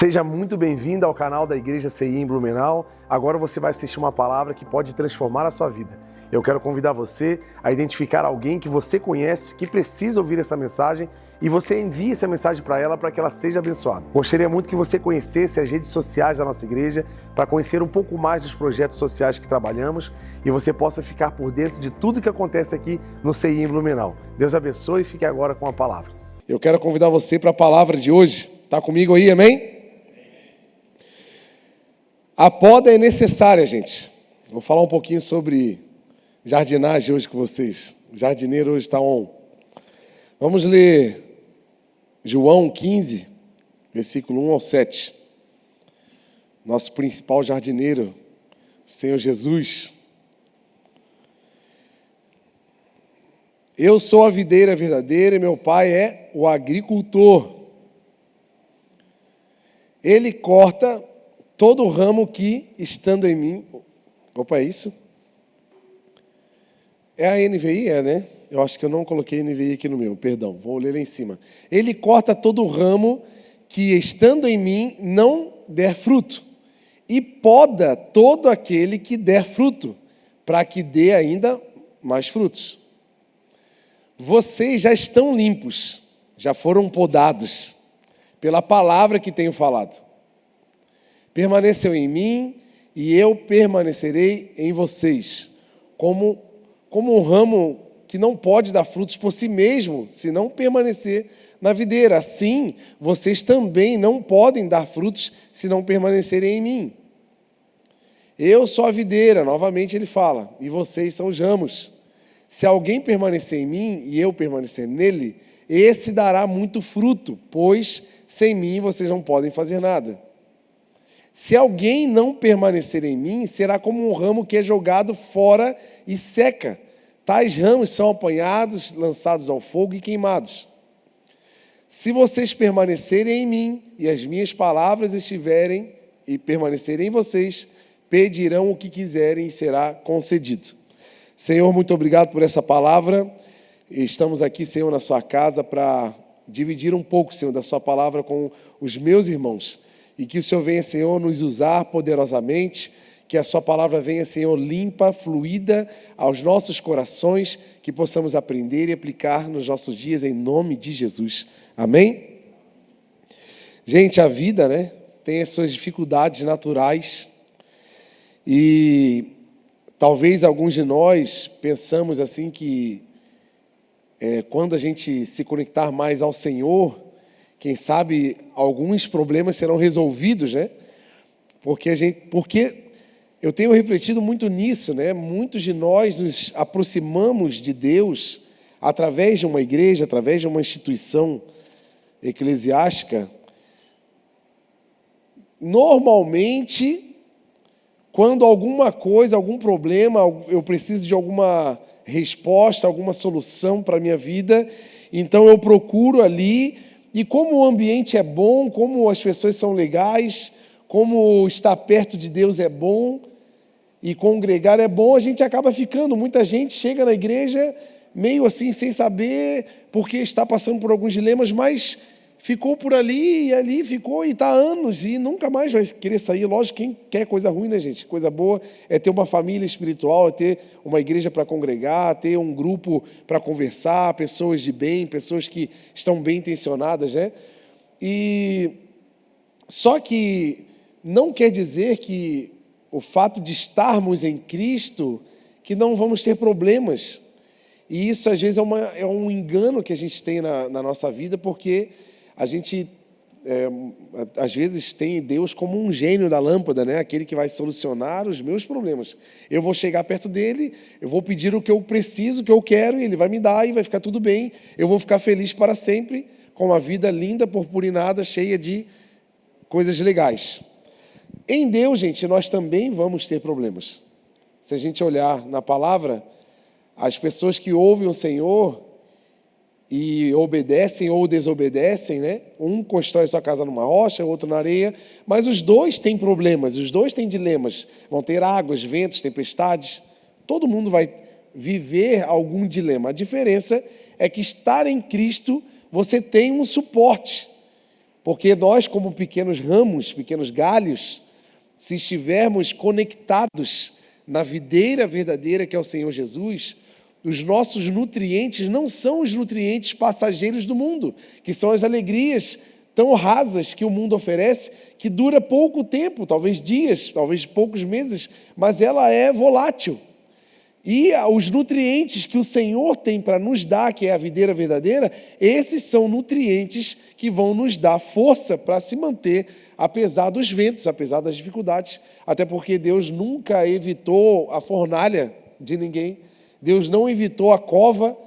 Seja muito bem-vindo ao canal da Igreja CI em Blumenau. Agora você vai assistir uma palavra que pode transformar a sua vida. Eu quero convidar você a identificar alguém que você conhece, que precisa ouvir essa mensagem, e você envie essa mensagem para ela para que ela seja abençoada. Gostaria muito que você conhecesse as redes sociais da nossa igreja para conhecer um pouco mais dos projetos sociais que trabalhamos e você possa ficar por dentro de tudo que acontece aqui no CI em Blumenau. Deus abençoe e fique agora com a palavra. Eu quero convidar você para a palavra de hoje. Está comigo aí, amém? A poda é necessária, gente. Vou falar um pouquinho sobre jardinagem hoje com vocês. O jardineiro hoje está on. Vamos ler João 15, versículo 1 ao 7. Nosso principal jardineiro, Senhor Jesus. Eu sou a videira verdadeira e meu pai é o agricultor. Ele corta todo ramo que, estando em mim... Opa, é isso? É a NVI, né? Eu acho que eu não coloquei NVI aqui no meu, perdão. Vou ler lá em cima. Ele corta todo ramo que, estando em mim, não der fruto. E poda todo aquele que der fruto, para que dê ainda mais frutos. Vocês já estão limpos, já foram podados, pela palavra que tenho falado. Permaneceu em mim e eu permanecerei em vocês, como um ramo que não pode dar frutos por si mesmo, se não permanecer na videira. Assim, vocês também não podem dar frutos se não permanecerem em mim. Eu sou a videira, novamente ele fala, e vocês são os ramos. Se alguém permanecer em mim e eu permanecer nele, esse dará muito fruto, pois sem mim vocês não podem fazer nada. Se alguém não permanecer em mim, será como um ramo que é jogado fora e seca. Tais ramos são apanhados, lançados ao fogo e queimados. Se vocês permanecerem em mim e as minhas palavras estiverem e permanecerem em vocês, pedirão o que quiserem e será concedido. Senhor, muito obrigado por essa palavra. Estamos aqui, Senhor, na sua casa para dividir um pouco, Senhor, da sua palavra com os meus irmãos. E que o Senhor venha, Senhor, nos usar poderosamente, que a sua palavra venha, Senhor, limpa, fluida aos nossos corações, que possamos aprender e aplicar nos nossos dias, em nome de Jesus. Amém? Gente, a vida, né, tem as suas dificuldades naturais e talvez alguns de nós pensamos assim que quando a gente se conectar mais ao Senhor, quem sabe alguns problemas serão resolvidos, né? Porque eu tenho refletido muito nisso, né? Muitos de nós nos aproximamos de Deus através de uma igreja, através de uma instituição eclesiástica. Normalmente, quando alguma coisa, algum problema, eu preciso de alguma resposta, alguma solução para a minha vida, então eu procuro ali. E como o ambiente é bom, como as pessoas são legais, como estar perto de Deus é bom e congregar é bom, a gente acaba ficando. Muita gente chega na igreja meio assim, sem saber, porque está passando por alguns dilemas, mas ficou por ali e ali ficou e está há anos e nunca mais vai querer sair. Lógico, quem quer coisa ruim, né, gente? Coisa boa é ter uma família espiritual, é ter uma igreja para congregar, ter um grupo para conversar, pessoas de bem, pessoas que estão bem intencionadas, né? E só que não quer dizer que o fato de estarmos em Cristo, que não vamos ter problemas. E isso, às vezes, é um engano que a gente tem na nossa vida, porque a gente, às vezes, tem Deus como um gênio da lâmpada, né? Aquele que vai solucionar os meus problemas. Eu vou chegar perto dele, eu vou pedir o que eu preciso, o que eu quero, e ele vai me dar e vai ficar tudo bem. Eu vou ficar feliz para sempre, com uma vida linda, purpurinada, cheia de coisas legais. Em Deus, gente, nós também vamos ter problemas. Se a gente olhar na palavra, as pessoas que ouvem o Senhor e obedecem ou desobedecem, né? Um constrói sua casa numa rocha, outro na areia, mas os dois têm problemas, os dois têm dilemas. Vão ter águas, ventos, tempestades. Todo mundo vai viver algum dilema. A diferença é que estar em Cristo, você tem um suporte. Porque nós, como pequenos ramos, pequenos galhos, se estivermos conectados na videira verdadeira que é o Senhor Jesus, os nossos nutrientes não são os nutrientes passageiros do mundo, que são as alegrias tão rasas que o mundo oferece, que dura pouco tempo, talvez dias, talvez poucos meses, mas ela é volátil. E os nutrientes que o Senhor tem para nos dar, que é a videira verdadeira, esses são nutrientes que vão nos dar força para se manter, apesar dos ventos, apesar das dificuldades. Até porque Deus nunca evitou a fornalha de ninguém. Deus não evitou a cova.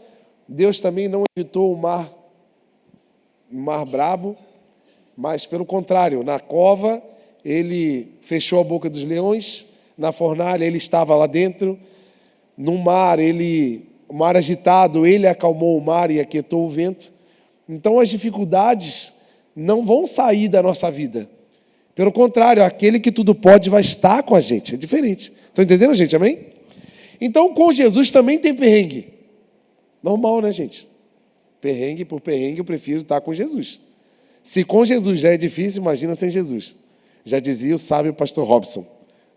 Deus também não evitou o mar brabo. Mas, pelo contrário, na cova, ele fechou a boca dos leões. Na fornalha, ele estava lá dentro. No mar, o mar agitado, ele acalmou o mar e aquietou o vento. Então, as dificuldades não vão sair da nossa vida. Pelo contrário, aquele que tudo pode vai estar com a gente. É diferente. Estão entendendo, gente? Amém? Então, com Jesus também tem perrengue. Normal, né, gente? Perrengue por perrengue, eu prefiro estar com Jesus. Se com Jesus já é difícil, imagina sem Jesus. Já dizia o sábio pastor Robson,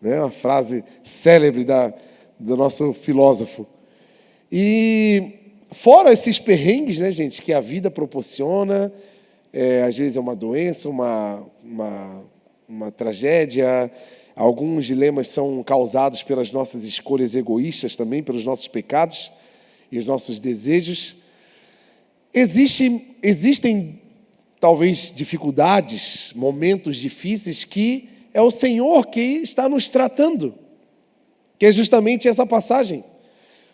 né? Uma frase célebre do nosso filósofo. E fora esses perrengues, né, gente, que a vida proporciona, às vezes é uma doença, uma tragédia, alguns dilemas são causados pelas nossas escolhas egoístas também, pelos nossos pecados e os nossos desejos. Existem talvez dificuldades, momentos difíceis que é o Senhor que está nos tratando, que é justamente essa passagem.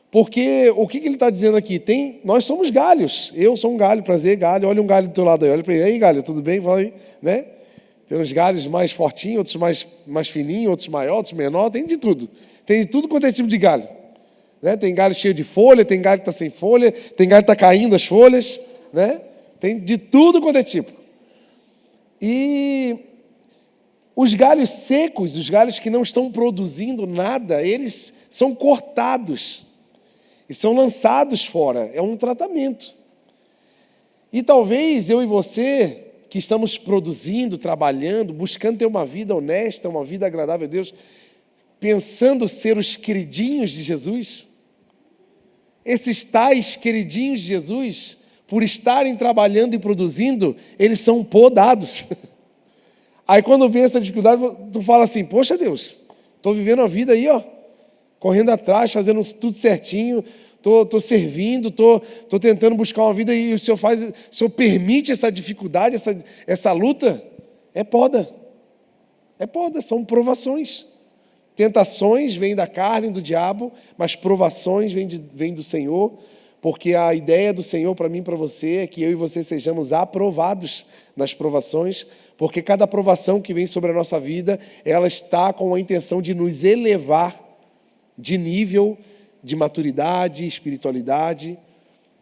Porque o que ele está dizendo aqui? Nós somos galhos. Eu sou um galho, prazer, galho. Olha um galho do teu lado aí. Olha para ele. Aí, galho, tudo bem? Fala aí, né? Tem uns galhos mais fortinhos, outros mais fininhos, outros maiores, outros menores. Tem de tudo. Tem de tudo quanto é tipo de galho. Né? Tem galho cheio de folha, tem galho que está sem folha, tem galho que está caindo as folhas. Né? Tem de tudo quanto é tipo. E os galhos secos, os galhos que não estão produzindo nada, eles são cortados e são lançados fora. É um tratamento. E talvez eu e você, que estamos produzindo, trabalhando, buscando ter uma vida honesta, uma vida agradável a Deus, pensando ser os queridinhos de Jesus, esses tais queridinhos de Jesus, por estarem trabalhando e produzindo, eles são podados. Aí quando vem essa dificuldade, tu fala assim, poxa Deus, estou vivendo a vida aí, ó, correndo atrás, fazendo tudo certinho, estou servindo, estou tentando buscar uma vida e o Senhor permite essa dificuldade, essa luta, é poda, são provações. Tentações vêm da carne, do diabo, mas provações vêm do Senhor, porque a ideia do Senhor para mim e para você é que eu e você sejamos aprovados nas provações, porque cada provação que vem sobre a nossa vida, ela está com a intenção de nos elevar de nível de maturidade, espiritualidade,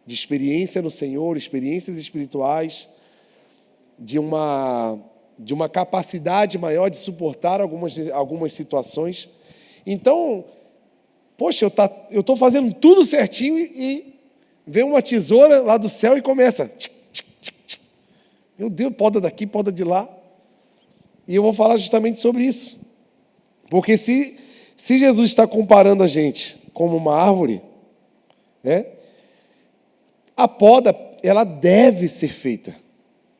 de experiência no Senhor, experiências espirituais, de uma capacidade maior de suportar algumas situações. Então, poxa, eu estou fazendo tudo certinho e vem uma tesoura lá do céu e começa. Meu Deus, poda daqui, poda de lá. E eu vou falar justamente sobre isso. Porque se Jesus está comparando a gente como uma árvore, né, a poda, ela deve ser feita.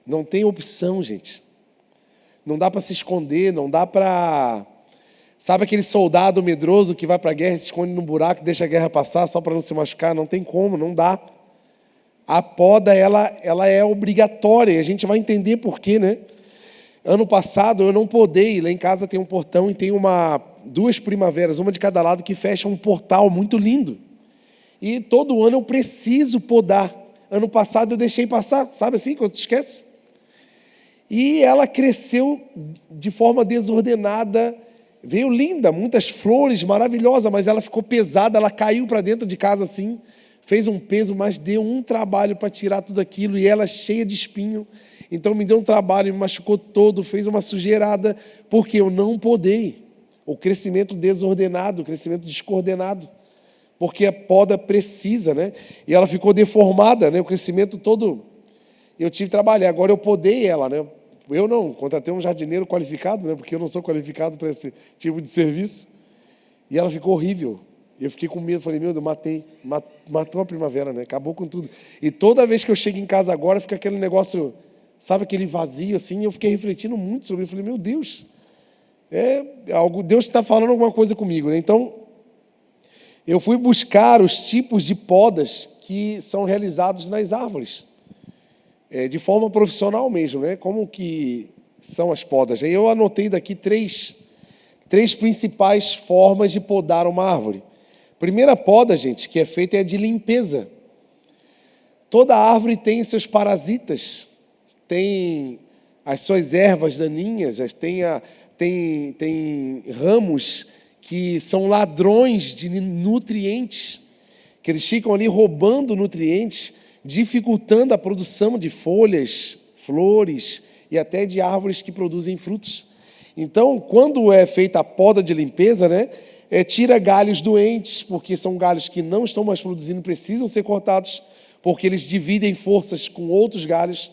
Não tem opção, gente. Não dá para se esconder, não dá para... Sabe aquele soldado medroso que vai para a guerra, se esconde num buraco e deixa a guerra passar só para não se machucar? Não tem como, não dá. A poda, ela é obrigatória, e a gente vai entender por quê, né? Ano passado eu não podei, lá em casa tem um portão e tem duas primaveras, uma de cada lado, que fecha um portal muito lindo. E todo ano eu preciso podar. Ano passado eu deixei passar, sabe assim, quando tu esquece? E ela cresceu de forma desordenada, veio linda, muitas flores, maravilhosa, mas ela ficou pesada, ela caiu para dentro de casa assim, fez um peso, mas deu um trabalho para tirar tudo aquilo, e ela cheia de espinho. Então me deu um trabalho, me machucou todo, fez uma sujeirada, porque eu não podei. O crescimento desordenado, o crescimento descoordenado, porque a poda precisa, né? E ela ficou deformada, né? O crescimento todo, eu tive que trabalhar. Agora eu podei ela, né? Eu não, contratei um jardineiro qualificado, né? Porque eu não sou qualificado para esse tipo de serviço. E ela ficou horrível. Eu fiquei com medo, falei, meu Deus, matou a primavera, né? Acabou com tudo. E toda vez que eu chego em casa agora, fica aquele negócio, sabe, aquele vazio assim, e eu fiquei refletindo muito sobre isso. Eu falei, meu Deus, Deus está falando alguma coisa comigo, né? Então, eu fui buscar os tipos de podas que são realizados nas árvores, de forma profissional mesmo, né? Como que são as podas? Aí eu anotei daqui três principais formas de podar uma árvore. Primeira poda, gente, que é feita é de limpeza. Toda árvore tem seus parasitas, tem as suas ervas daninhas, tem ramos que são ladrões de nutrientes, que eles ficam ali roubando nutrientes, dificultando a produção de folhas, flores e até de árvores que produzem frutos. Então, quando é feita a poda de limpeza, né, tira galhos doentes, porque são galhos que não estão mais produzindo, precisam ser cortados, porque eles dividem forças com outros galhos.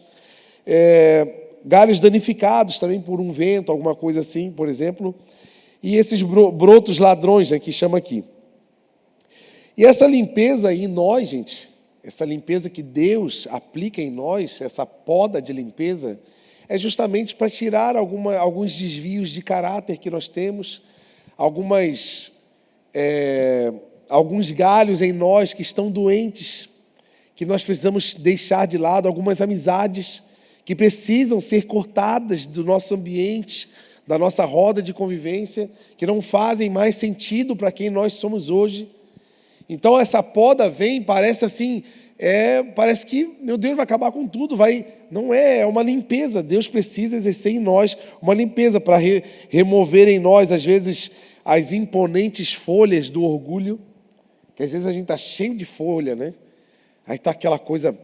Galhos danificados também por um vento, alguma coisa assim, por exemplo. E esses brotos ladrões, né, que chama aqui. E essa limpeza em nós, gente, essa limpeza que Deus aplica em nós, essa poda de limpeza, é justamente para tirar alguns desvios de caráter que nós temos, alguns galhos em nós que estão doentes, que nós precisamos deixar de lado, algumas amizades que precisam ser cortadas do nosso ambiente, da nossa roda de convivência, que não fazem mais sentido para quem nós somos hoje. Então essa poda vem, parece assim, parece que, meu Deus, vai acabar com tudo, não é uma limpeza. Deus precisa exercer em nós uma limpeza para remover em nós, às vezes, as imponentes folhas do orgulho, que às vezes a gente está cheio de folha, né? Aí está aquela coisa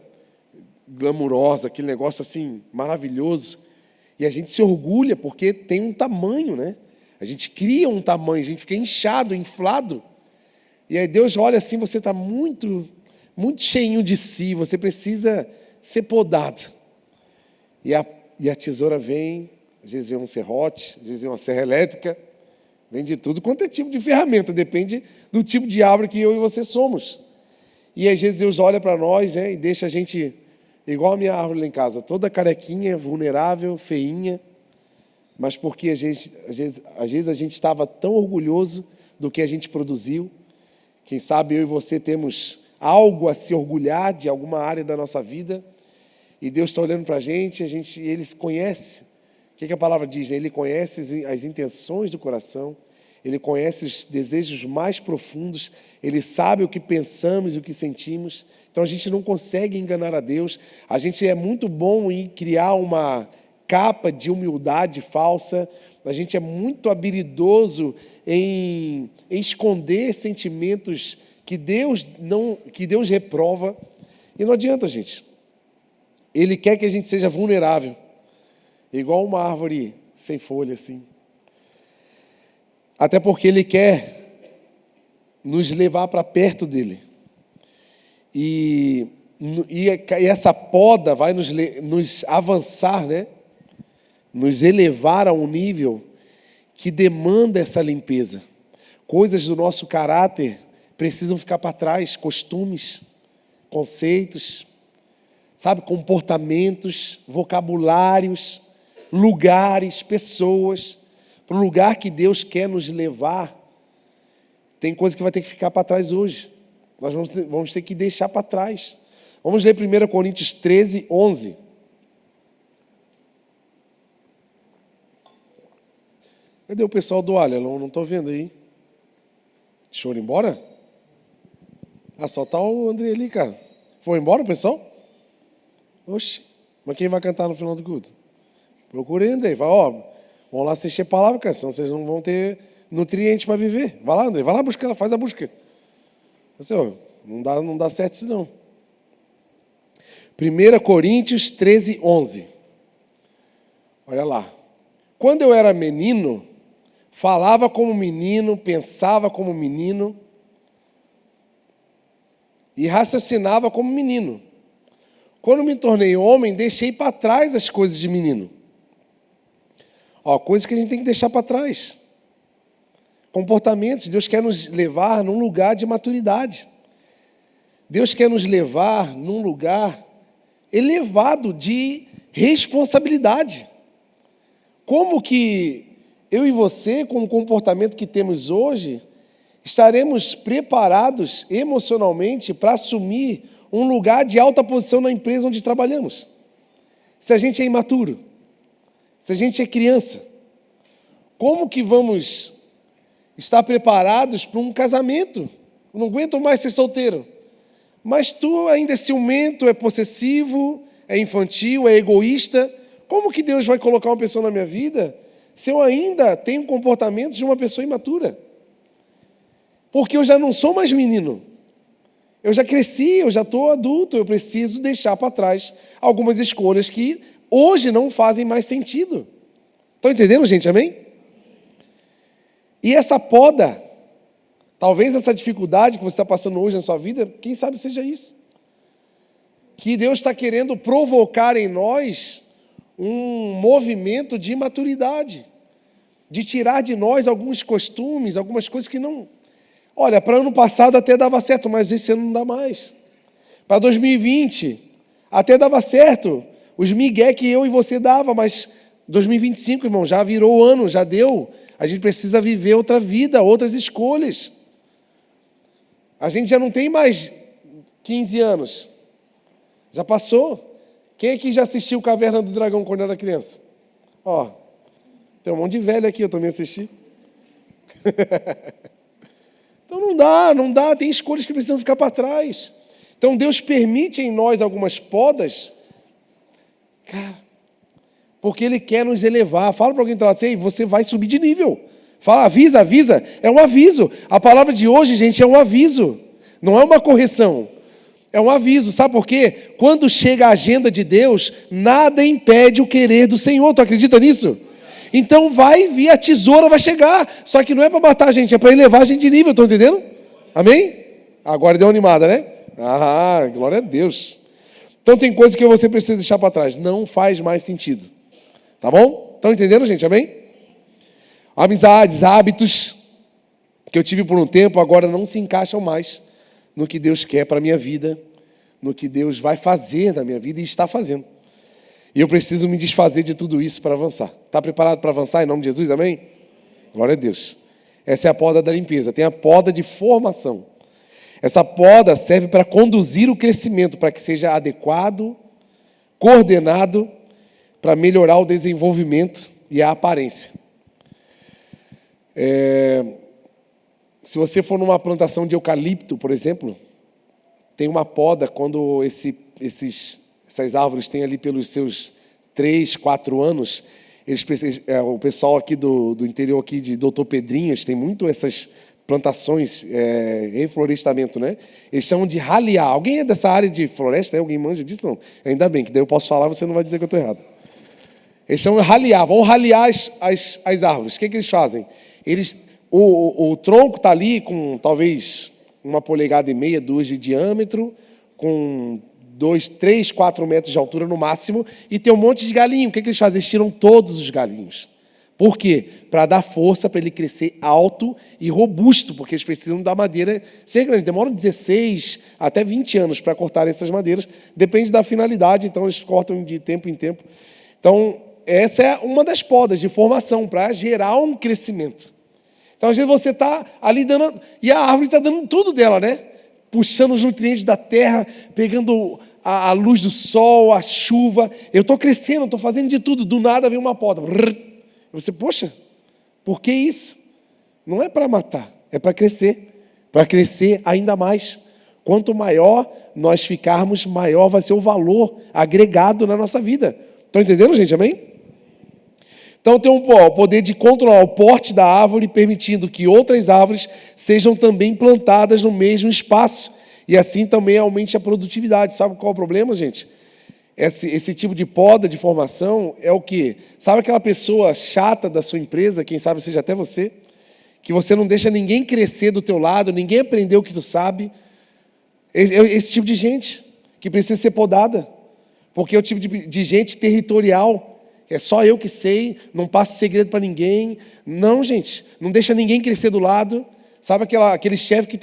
glamurosa, aquele negócio assim, maravilhoso, e a gente se orgulha porque tem um tamanho, né? A gente cria um tamanho, a gente fica inchado, inflado, e aí Deus olha assim, você está muito cheinho de si, você precisa ser podado. E a tesoura vem, às vezes vem um serrote, às vezes vem uma serra elétrica, vem de tudo quanto é tipo de ferramenta, depende do tipo de árvore que eu e você somos. E às vezes Deus olha para nós, e deixa a gente, igual a minha árvore lá em casa, toda carequinha, vulnerável, feinha, mas porque às vezes a gente estava tão orgulhoso do que a gente produziu. Quem sabe eu e você temos algo a se orgulhar de alguma área da nossa vida, e Deus está olhando para a gente, Ele conhece. O que a palavra diz? Ele conhece as intenções do coração, Ele conhece os desejos mais profundos, Ele sabe o que pensamos e o que sentimos. Então a gente não consegue enganar a Deus. A gente é muito bom em criar uma capa de humildade falsa, a gente é muito habilidoso em esconder sentimentos que Deus reprova, e não adianta, gente. Ele quer que a gente seja vulnerável, igual uma árvore sem folha, assim. Até porque Ele quer nos levar para perto dEle. E essa poda vai nos avançar, né? Nos elevar a um nível que demanda essa limpeza. Coisas do nosso caráter precisam ficar para trás, costumes, conceitos, sabe, comportamentos, vocabulários, lugares, pessoas, para o lugar que Deus quer nos levar. Tem coisa que vai ter que ficar para trás hoje. Nós vamos ter que deixar para trás. Vamos ler 1 Coríntios 13, 11. Cadê o pessoal do Alha? Não estou vendo aí. Deixa eu ir embora? Só está o André ali, cara. Foi embora o pessoal? Oxe, mas quem vai cantar no final do culto? Procurei, André. Fala, vamos lá assistir a palavra, cara, senão vocês não vão ter nutrientes para viver. Vai lá, André, vai lá buscar, faz a busca. Assim, não dá certo isso não. 1 Coríntios 13, 11. Olha lá. Quando eu era menino, falava como menino, pensava como menino e raciocinava como menino. Quando me tornei homem, deixei para trás as coisas de menino. Ó, coisas que a gente tem que deixar para trás. Comportamentos. Deus quer nos levar num lugar de maturidade. Deus quer nos levar num lugar elevado de responsabilidade. Como que eu e você, com o comportamento que temos hoje, estaremos preparados emocionalmente para assumir um lugar de alta posição na empresa onde trabalhamos? Se a gente é imaturo, se a gente é criança, como que vamos estar preparados para um casamento? Não aguento mais ser solteiro. Mas tu ainda é ciumento, é possessivo, é infantil, é egoísta. Como que Deus vai colocar uma pessoa na minha vida se eu ainda tenho comportamentos de uma pessoa imatura? Porque eu já não sou mais menino. Eu já cresci, eu já estou adulto, eu preciso deixar para trás algumas escolhas que hoje não fazem mais sentido. Estão entendendo, gente? Amém? E essa poda, talvez essa dificuldade que você está passando hoje na sua vida, quem sabe seja isso. Que Deus está querendo provocar em nós um movimento de maturidade, de tirar de nós alguns costumes, algumas coisas que não... Olha, para ano passado até dava certo, mas esse ano não dá mais. Para 2020 até dava certo, os migué que eu e você dava, mas 2025, irmão, já virou o ano, já deu. A gente precisa viver outra vida, outras escolhas. A gente já não tem mais 15 anos. Já passou. Quem aqui já assistiu Caverna do Dragão quando era criança? Ó, tem um monte de velho aqui, eu também assisti. Então não dá, tem escolhas que precisam ficar para trás. Então Deus permite em nós algumas podas, cara, porque Ele quer nos elevar. Fala para alguém que está lá assim, você vai subir de nível. Fala, avisa, é um aviso. A palavra de hoje, gente, é um aviso, não é uma correção. É um aviso, sabe por quê? Quando chega a agenda de Deus, nada impede o querer do Senhor. Tu acredita nisso? Então vai vir, a tesoura vai chegar. Só que não é para matar a gente, é para elevar a gente de nível, estão entendendo? Amém? Agora deu uma animada, né? Ah, glória a Deus. Então tem coisas que você precisa deixar para trás. Não faz mais sentido. Tá bom? Estão entendendo, gente? Amém? Amizades, hábitos que eu tive por um tempo, agora não se encaixam mais no que Deus quer para a minha vida, no que Deus vai fazer na minha vida e está fazendo. E eu preciso me desfazer de tudo isso para avançar. Está preparado para avançar em nome de Jesus? Amém? Glória a Deus. Essa é a poda da limpeza. Tem a poda de formação. Essa poda serve para conduzir o crescimento, para que seja adequado, coordenado, para melhorar o desenvolvimento e a aparência. Se você for numa plantação de eucalipto, por exemplo, tem uma poda quando essas árvores têm ali pelos seus 3, 4 anos, o pessoal aqui do interior aqui de Doutor Pedrinhas tem muito essas plantações, reflorestamento, né? Eles chamam de ralear. Alguém é dessa área de floresta? Alguém manja disso? Não. Ainda bem, que daí eu posso falar, você não vai dizer que eu estou errado. Eles chamam de ralear, vão ralear as árvores. O que eles fazem? O tronco está ali com talvez 1,5 polegada, 2 de diâmetro, com 2, 3, 4 metros de altura no máximo, e tem um monte de galinho. O que eles fazem? Eles tiram todos os galinhos. Por quê? Para dar força para ele crescer alto e robusto, porque eles precisam da madeira ser grande. Demoram 16 até 20 anos para cortar essas madeiras, depende da finalidade, então eles cortam de tempo em tempo. Então, essa é uma das podas de formação, para gerar um crescimento. Então, às vezes você está ali dando, e a árvore está dando tudo dela, né? Puxando os nutrientes da terra, pegando a luz do sol, a chuva. Eu estou crescendo, estou fazendo de tudo. Do nada vem uma poda. Você, poxa, por que isso? Não é para matar, é para crescer ainda mais. Quanto maior nós ficarmos, maior vai ser o valor agregado na nossa vida. Estão entendendo, gente? Amém? Então tem o poder de controlar o porte da árvore, permitindo que outras árvores sejam também plantadas no mesmo espaço. E assim também aumente a produtividade. Sabe qual é o problema, gente? Esse tipo de poda de formação é o quê? Sabe aquela pessoa chata da sua empresa, quem sabe seja até você, que você não deixa ninguém crescer do teu lado, ninguém aprender o que tu sabe? Esse tipo de gente que precisa ser podada, porque é o tipo de gente territorial, É só eu que sei, não passo segredo para ninguém. Não, gente, não deixa ninguém crescer do lado. Sabe aquele chefe que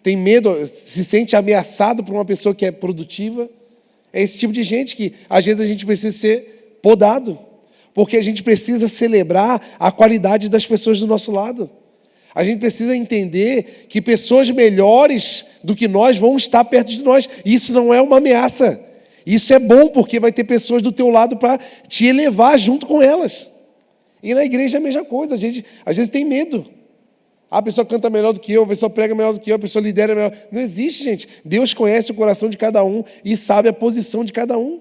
tem medo, se sente ameaçado por uma pessoa que é produtiva? É esse tipo de gente que, às vezes, a gente precisa ser podado. Porque a gente precisa celebrar a qualidade das pessoas do nosso lado. A gente precisa entender que pessoas melhores do que nós vão estar perto de nós. Isso não é uma ameaça. Isso é bom, porque vai ter pessoas do teu lado para te elevar junto com elas. E na igreja é a mesma coisa. A gente, às vezes, tem medo. A pessoa canta melhor do que eu, a pessoa prega melhor do que eu, a pessoa lidera melhor. Não existe, gente. Deus conhece o coração de cada um e sabe a posição de cada um.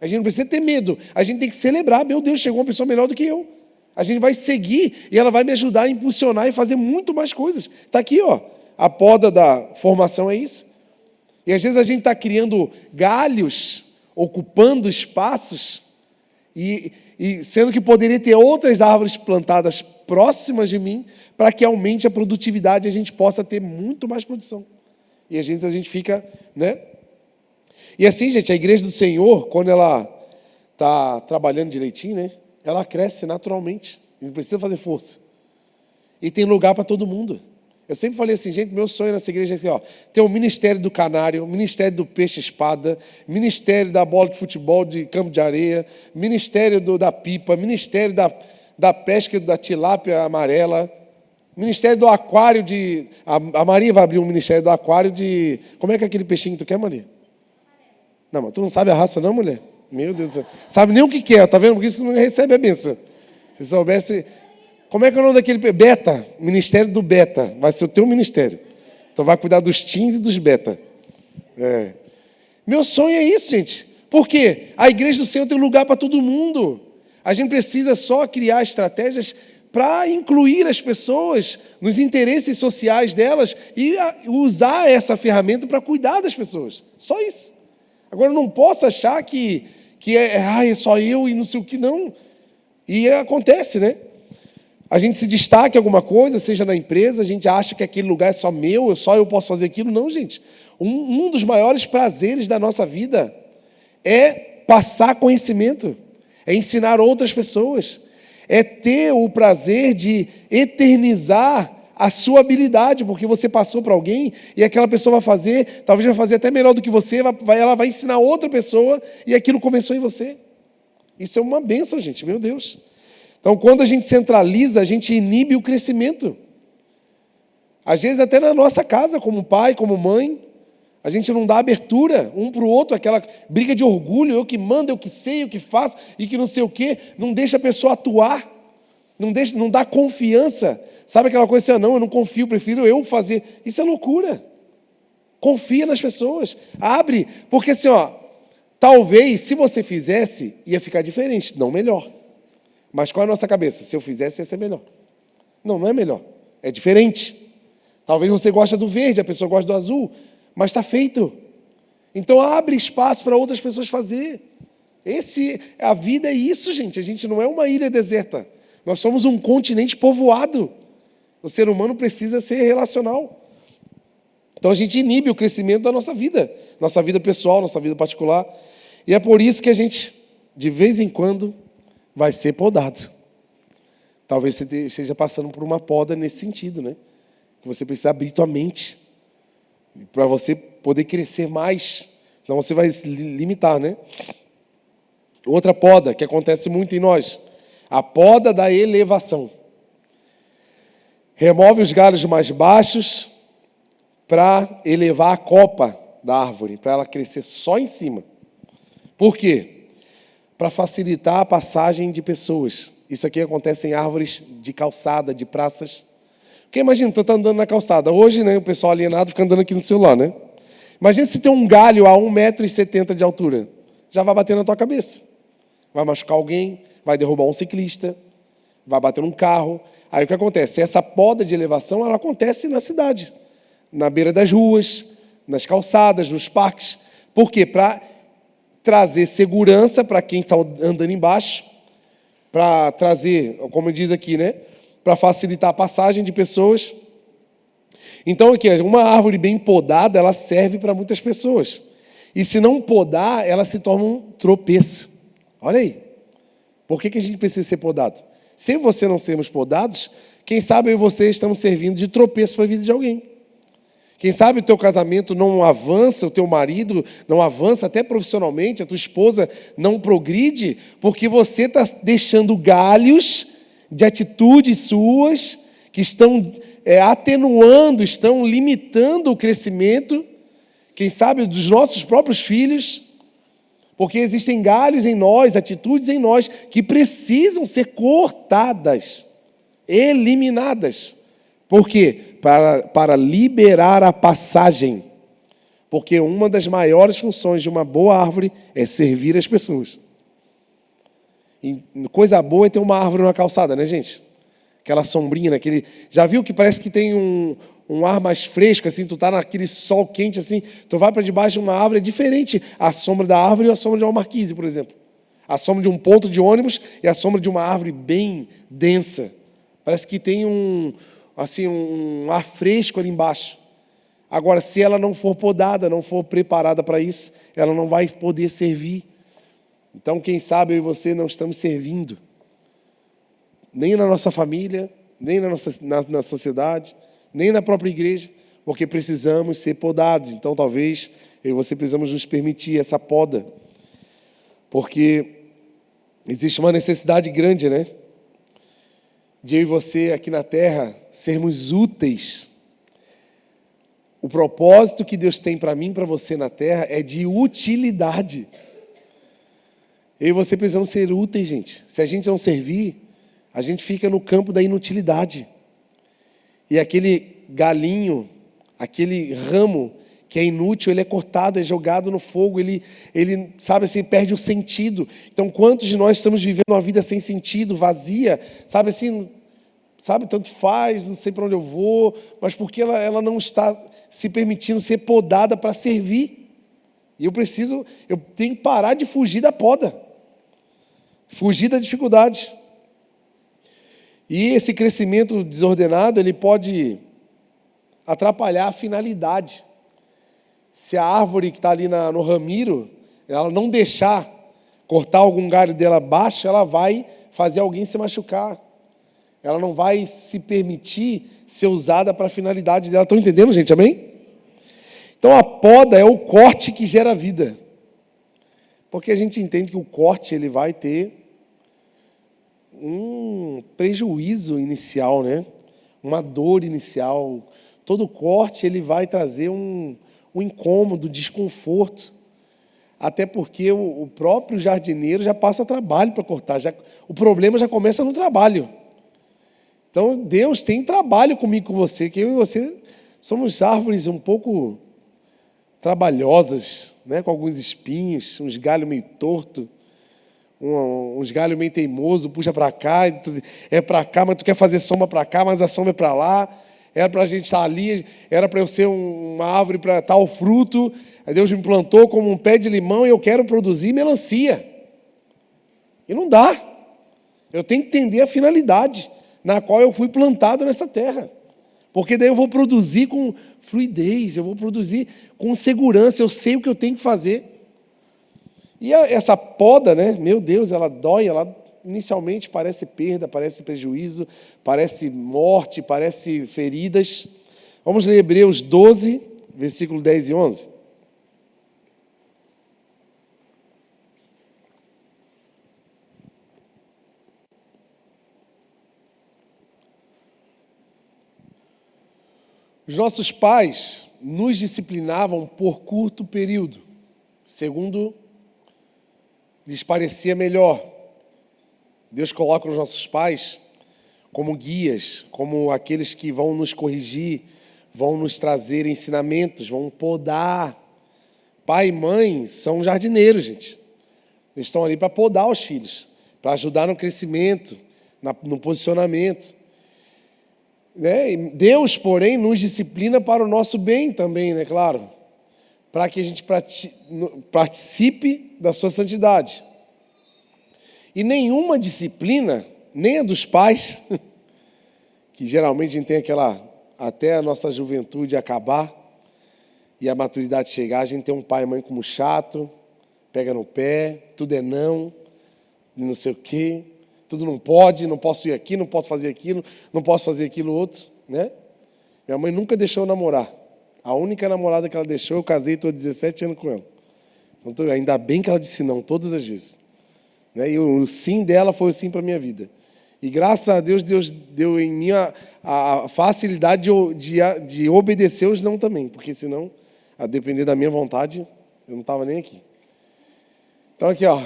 A gente não precisa ter medo. A gente tem que celebrar. Meu Deus, chegou uma pessoa melhor do que eu. A gente vai seguir e ela vai me ajudar a impulsionar e fazer muito mais coisas. Está aqui, ó. A poda da formação é isso. E às vezes a gente está criando galhos, ocupando espaços, e sendo que poderia ter outras árvores plantadas próximas de mim, para que aumente a produtividade e a gente possa ter muito mais produção. E às vezes a gente fica, né? E assim, gente, a igreja do Senhor, quando ela está trabalhando direitinho, né? Ela cresce naturalmente, não precisa fazer força. E tem lugar para todo mundo. Eu sempre falei assim, gente, meu sonho nessa igreja é assim, ó, ter o ministério do canário, o ministério do peixe-espada, ministério da bola de futebol de campo de areia, ministério da pipa, ministério da pesca da tilápia amarela, ministério do aquário de... A Maria vai abrir um ministério do aquário de... Como é que é aquele peixinho que tu quer, Maria? Não, mas tu não sabe a raça não, mulher? Meu Deus do céu. Sabe nem o que é, tá vendo? Porque isso não recebe a benção. Se soubesse... Como é que é o nome daquele... Beta. Ministério do Beta. Vai ser o teu ministério. Então vai cuidar dos teens e dos beta. É. Meu sonho é isso, gente. Por quê? A igreja do Senhor tem lugar para todo mundo. A gente precisa só criar estratégias para incluir as pessoas nos interesses sociais delas e usar essa ferramenta para cuidar das pessoas. Só isso. Agora, eu não posso achar que é só eu e não sei o que, não. E acontece, né? A gente se destaca em alguma coisa, seja na empresa, a gente acha que aquele lugar é só meu, só eu posso fazer aquilo. Não, gente. Um dos maiores prazeres da nossa vida é passar conhecimento, é ensinar outras pessoas, é ter o prazer de eternizar a sua habilidade, porque você passou para alguém e aquela pessoa vai fazer, talvez vai fazer até melhor do que você, ela vai ensinar outra pessoa e aquilo começou em você. Isso é uma bênção, gente, meu Deus. Então, quando a gente centraliza, a gente inibe o crescimento. Às vezes, até na nossa casa, como pai, como mãe, a gente não dá abertura um para o outro, aquela briga de orgulho, eu que mando, eu que sei, eu que faço, e que não sei o quê, não deixa a pessoa atuar, não dá confiança. Sabe aquela coisa assim, não, eu não confio, prefiro eu fazer. Isso é loucura. Confia nas pessoas, abre, porque assim, ó, talvez, se você fizesse, ia ficar diferente, não melhor. Mas qual é a nossa cabeça? Se eu fizesse, ia ser melhor. Não, não é melhor. É diferente. Talvez você goste do verde, a pessoa gosta do azul, mas está feito. Então abre espaço para outras pessoas fazer. A vida é isso, gente. A gente não é uma ilha deserta. Nós somos um continente povoado. O ser humano precisa ser relacional. Então a gente inibe o crescimento da nossa vida pessoal, nossa vida particular. E é por isso que a gente, de vez em quando, vai ser podado. Talvez você esteja passando por uma poda nesse sentido, né? Que você precisa abrir tua mente para você poder crescer mais. Senão você vai se limitar, né? Outra poda que acontece muito em nós, a poda da elevação. Remove os galhos mais baixos para elevar a copa da árvore, para ela crescer só em cima. Por quê? Para facilitar a passagem de pessoas. Isso aqui acontece em árvores de calçada, de praças. Porque imagina, tu está andando na calçada. Hoje, né, o pessoal alienado fica andando aqui no celular, né? Imagina se tem um galho a 1,70 m de altura. Já vai bater na tua cabeça. Vai machucar alguém, vai derrubar um ciclista, vai bater num carro. Aí o que acontece? Essa poda de elevação, ela acontece na cidade. Na beira das ruas, nas calçadas, nos parques. Por quê? Para trazer segurança para quem está andando embaixo, para trazer, como diz aqui, né? Para facilitar a passagem de pessoas. Então, aqui, uma árvore bem podada, ela serve para muitas pessoas. E se não podar, ela se torna um tropeço. Olha aí. Por que a gente precisa ser podado? Se você não sermos podados, quem sabe eu e você estamos servindo de tropeço para a vida de alguém. Quem sabe o teu casamento não avança, o teu marido não avança, até profissionalmente, a tua esposa não progride, porque você está deixando galhos de atitudes suas que estão atenuando, estão limitando o crescimento, quem sabe, dos nossos próprios filhos, porque existem galhos em nós, atitudes em nós, que precisam ser cortadas, eliminadas. Por quê? Para liberar a passagem. Porque uma das maiores funções de uma boa árvore é servir as pessoas. E coisa boa é ter uma árvore na calçada, né, gente? Aquela sombrinha, naquele... Já viu que parece que tem um ar mais fresco, assim, tu tá naquele sol quente, assim, tu vai para debaixo de uma árvore, é diferente a sombra da árvore e a sombra de uma marquise, por exemplo. A sombra de um ponto de ônibus e a sombra de uma árvore bem densa. Parece que tem um ar fresco ali embaixo. Agora, se ela não for podada, não for preparada para isso, ela não vai poder servir. Então, quem sabe eu e você não estamos servindo, nem na nossa família, nem na sociedade, nem na própria igreja, porque precisamos ser podados. Então, talvez eu e você precisamos nos permitir essa poda, porque existe uma necessidade grande, né? De eu e você aqui na terra sermos úteis. O propósito que Deus tem para mim e para você na terra é de utilidade. Eu e você precisamos ser úteis, gente. Se a gente não servir, a gente fica no campo da inutilidade. E aquele galinho, aquele ramo que é inútil, ele é cortado, é jogado no fogo, ele sabe assim, perde o sentido. Então, quantos de nós estamos vivendo uma vida sem sentido, vazia, sabe assim, tanto faz, não sei para onde eu vou, mas porque ela não está se permitindo ser podada para servir. E eu tenho que parar de fugir da poda, fugir da dificuldade. E esse crescimento desordenado, ele pode atrapalhar a finalidade. Se a árvore que está ali no ramiro, ela não deixar cortar algum galho dela baixo, ela vai fazer alguém se machucar. Ela não vai se permitir ser usada para a finalidade dela. Estão entendendo, gente? Amém? Então, a poda é o corte que gera vida. Porque a gente entende que o corte ele vai ter um prejuízo inicial, né? Uma dor inicial. Todo corte ele vai trazer um incômodo, desconforto. Até porque o próprio jardineiro já passa trabalho para cortar. O problema já começa no trabalho. Então, Deus tem trabalho comigo, com você, que eu e você somos árvores um pouco trabalhosas, né? Com alguns espinhos, uns galhos meio tortos, uns galhos meio teimosos, puxa para cá, é para cá, mas tu quer fazer sombra para cá, mas a sombra é para lá. Era para a gente estar ali, era para eu ser uma árvore para tal fruto. Aí Deus me plantou como um pé de limão e eu quero produzir melancia. E não dá. Eu tenho que entender a finalidade na qual eu fui plantado nessa terra. Porque daí eu vou produzir com fluidez, eu vou produzir com segurança, eu sei o que eu tenho que fazer. E essa poda, né? Meu Deus, ela dói, ela inicialmente parece perda, parece prejuízo, parece morte, parece feridas. Vamos ler Hebreus 12, versículo 10 e 11. Os nossos pais nos disciplinavam por curto período, segundo lhes parecia melhor. Deus coloca os nossos pais como guias, como aqueles que vão nos corrigir, vão nos trazer ensinamentos, vão podar. Pai e mãe são jardineiros, gente. Eles estão ali para podar os filhos, para ajudar no crescimento, no posicionamento. Né? Deus, porém, nos disciplina para o nosso bem também, né? Claro, para que a gente participe da sua santidade. E nenhuma disciplina, nem a dos pais, que geralmente a gente tem até a nossa juventude acabar e a maturidade chegar, a gente tem um pai e mãe como chato, pega no pé, tudo é não. de não sei o quê, tudo não pode, não posso ir aqui, não posso fazer aquilo, não posso fazer aquilo outro, né? Minha mãe nunca deixou eu namorar. A única namorada que ela deixou, eu casei, estou há 17 anos com ela. Então, ainda bem que ela disse não, todas as vezes. Né? E o sim dela foi o sim para a minha vida. E graças a Deus, Deus deu em mim a facilidade de obedecer os não também, porque senão, a depender da minha vontade, eu não estava nem aqui. Então aqui, ó.